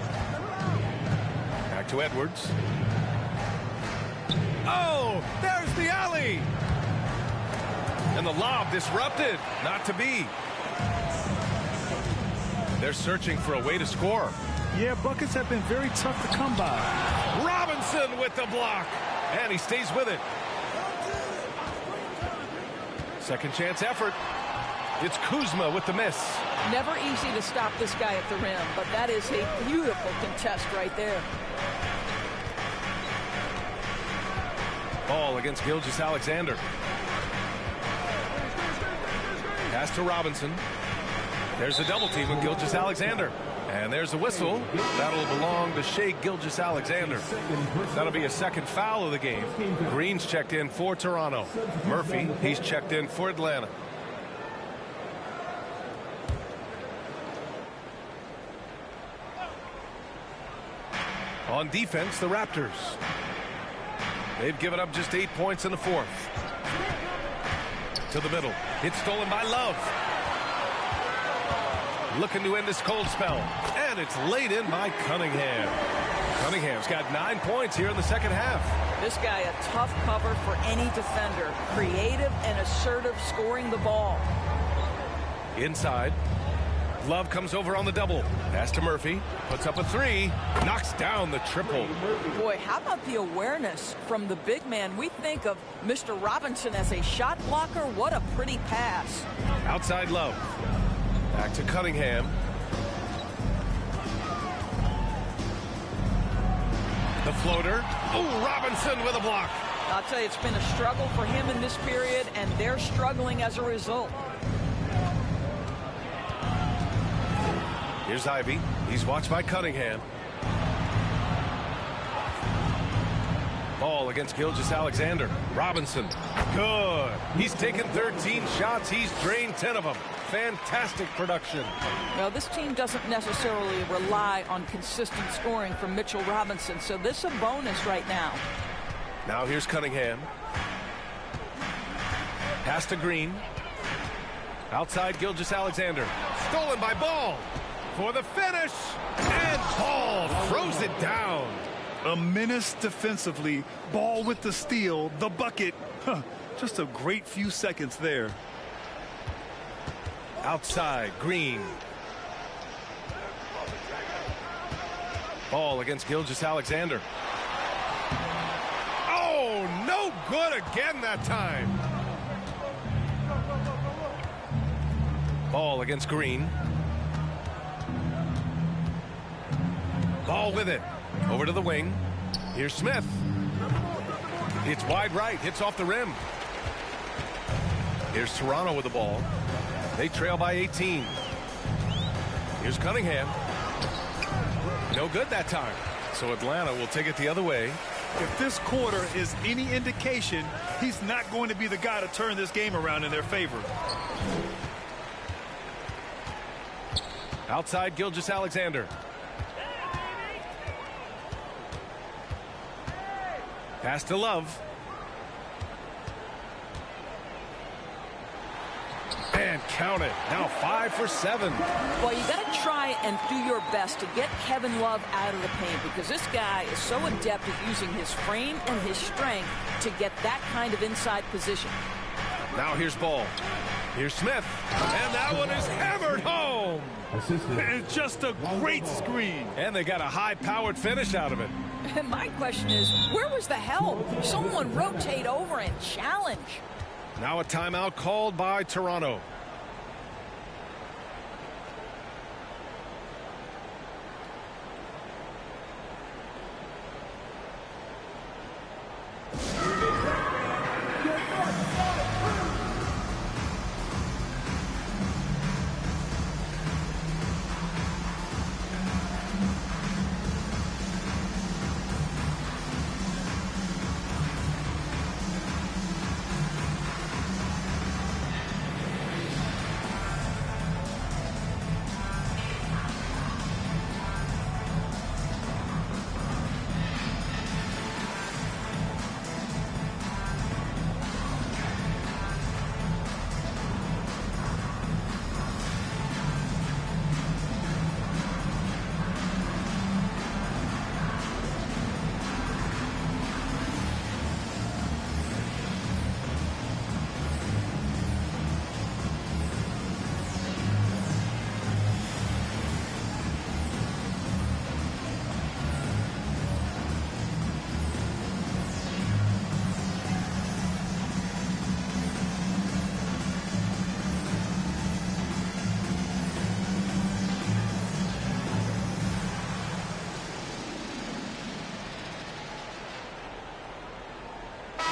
Back to Edwards. Oh, there's the alley. And the lob disrupted. Not to be. They're searching for a way to score. Yeah, buckets have been very tough to come by. Robinson with the block. And he stays with it. Second chance effort. It's Kuzma with the miss. Never easy to stop this guy at the rim, but that is a beautiful contest right there. Ball against Gilgeous-Alexander. Pass to Robinson. There's a double team with Gilgeous-Alexander. And there's a whistle. That'll belong to Shai Gilgeous-Alexander. That'll be a second foul of the game. Green's checked in for Toronto. Murphy, he's checked in for Atlanta. On defense, the Raptors. They've given up just 8 points in the fourth. To the middle. It's stolen by Love. Looking to end this cold spell. And it's laid in by Cunningham. Cunningham's got 9 points here in the second half. This guy a tough cover for any defender. Creative and assertive scoring the ball. Inside. Love comes over on the double. Pass to Murphy. Puts up a 3. Knocks down the triple. Boy, how about the awareness from the big man? We think of Mr. Robinson as a shot blocker. What a pretty pass. Outside Love. Back to Cunningham. The floater. Oh, Robinson with a block. I'll tell you, it's been a struggle for him in this period, and they're struggling as a result. Here's Ivy. He's watched by Cunningham. Ball against Gilgeous-Alexander. Robinson. Good. He's taken 13 shots. He's drained 10 of them. Fantastic production. Well, this team doesn't necessarily rely on consistent scoring from Mitchell Robinson, so this is a bonus right now. Now here's Cunningham. Pass to Green. Outside Gilgeous-Alexander. Stolen by Ball. For the finish. And Ball throws it down. A menace defensively. Ball with the steal. The bucket. Just a great few seconds there. Outside, Green. Ball against Gilgeous-Alexander. Oh, no good again that time. Ball against Green. Ball with it. Over to the wing. Here's Smith. It's wide right. Hits off the rim. Here's Toronto with the ball. They trail by 18. Here's Cunningham. No good that time. So Atlanta will take it the other way. If this quarter is any indication, he's not going to be the guy to turn this game around in their favor. Outside Gilgeous-Alexander. Pass to Love. And count it. Now 5 for 7. Well, you got to try and do your best to get Kevin Love out of the paint because this guy is so adept at using his frame and his strength to get that kind of inside position. Now here's Ball. Here's Smith. And that one is hammered home. It's just a great screen. And they got a high-powered finish out of it. And my question is, where was the help? Someone rotate over and challenge. Now a timeout called by Toronto.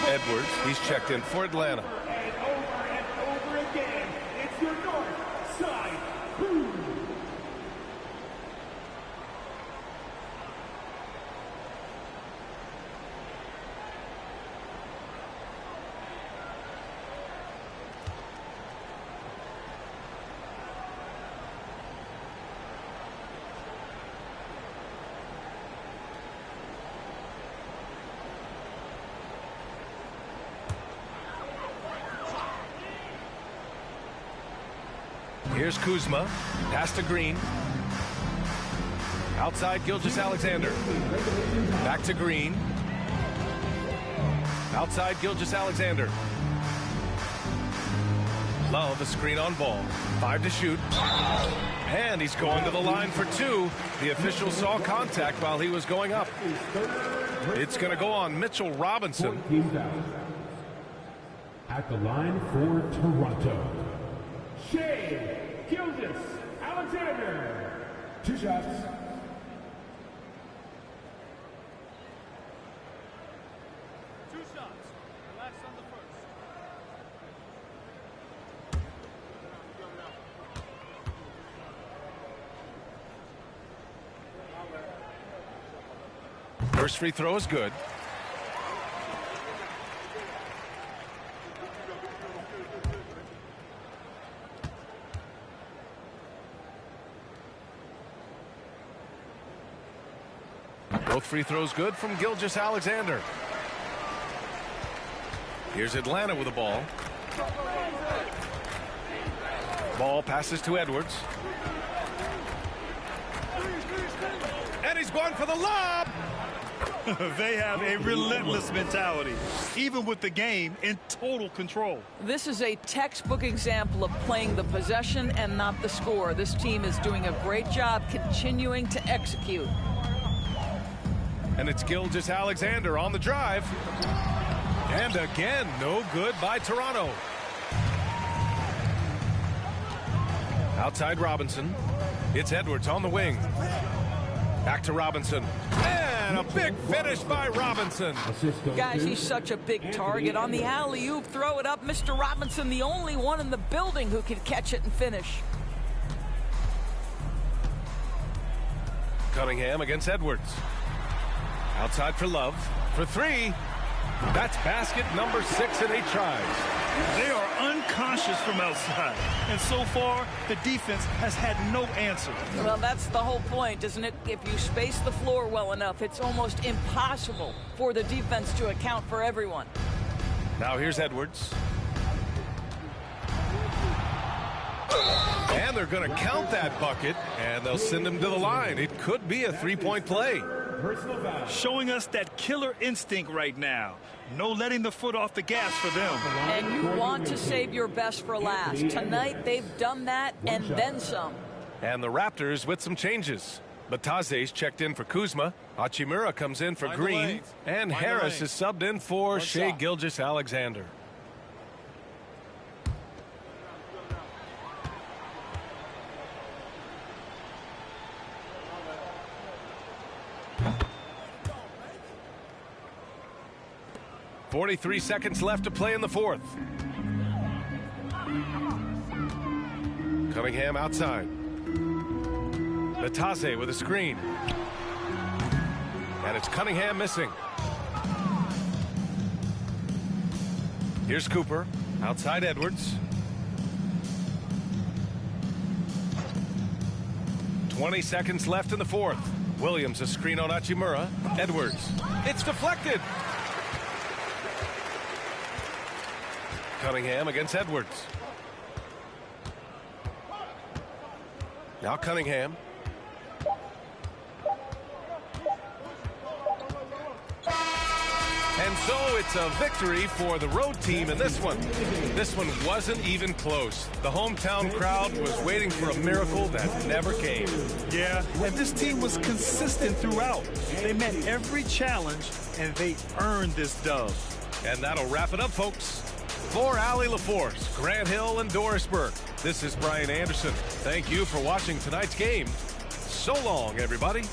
Edwards, he's checked in for Atlanta. And over again, it's your north side crew. Here's Kuzma. Pass to Green. Outside Gilgeous-Alexander. Back to Green. Outside Gilgeous-Alexander. Love a screen on Ball. 5 to shoot. And he's going to the line for 2. The official saw contact while he was going up. It's going to go on Mitchell Robinson. At the line for Toronto, Shea Gilgeous-Alexander. 2 shots. Relax on the first. First free throw is good. Both free throws good from Gilgeous-Alexander. Here's Atlanta with the ball. Ball passes to Edwards. And he's going for the lob. They have a relentless mentality, even with the game in total control. This is a textbook example of playing the possession and not the score. This team is doing a great job continuing to execute. And it's Gilgeous-Alexander on the drive. And again, no good by Toronto. Outside Robinson. It's Edwards on the wing. Back to Robinson. And a big finish by Robinson. Guys, he's such a big target. On the alley-oop, throw it up. Mr. Robinson, the only one in the building who can catch it and finish. Cunningham against Edwards. Outside for Love. For 3. That's basket number 6 in 8 tries. They are unconscious from outside. And so far, the defense has had no answer. Well, that's the whole point, isn't it? If you space the floor well enough, it's almost impossible for the defense to account for everyone. Now here's Edwards. they're going to count that bucket, and they'll send him to the line. It could be a three-point play. Showing us that killer instinct right now. No letting the foot off the gas for them. And you want to save your best for last. Tonight, they've done that and then some. And the Raptors with some changes. Bataze's checked in for Kuzma. Hachimura comes in for Green. And Harris is subbed in for Shai Gilgeous-Alexander. .43 seconds left to play in the fourth. Cunningham outside. Bataze with a screen. And it's Cunningham missing. Here's Cooper. Outside Edwards. 20 seconds left in the fourth. Williams a screen on Hachimura. Edwards. It's deflected. Cunningham against Edwards. Now Cunningham. And so it's a victory for the road team in this one. This one wasn't even close. The hometown crowd was waiting for a miracle that never came. Yeah, and this team was consistent throughout. They met every challenge, and they earned this dub. And that'll wrap it up, folks. For Allie LaForce, Grant Hill, and Doris Burke, this is Brian Anderson. Thank you for watching tonight's game. So long, everybody.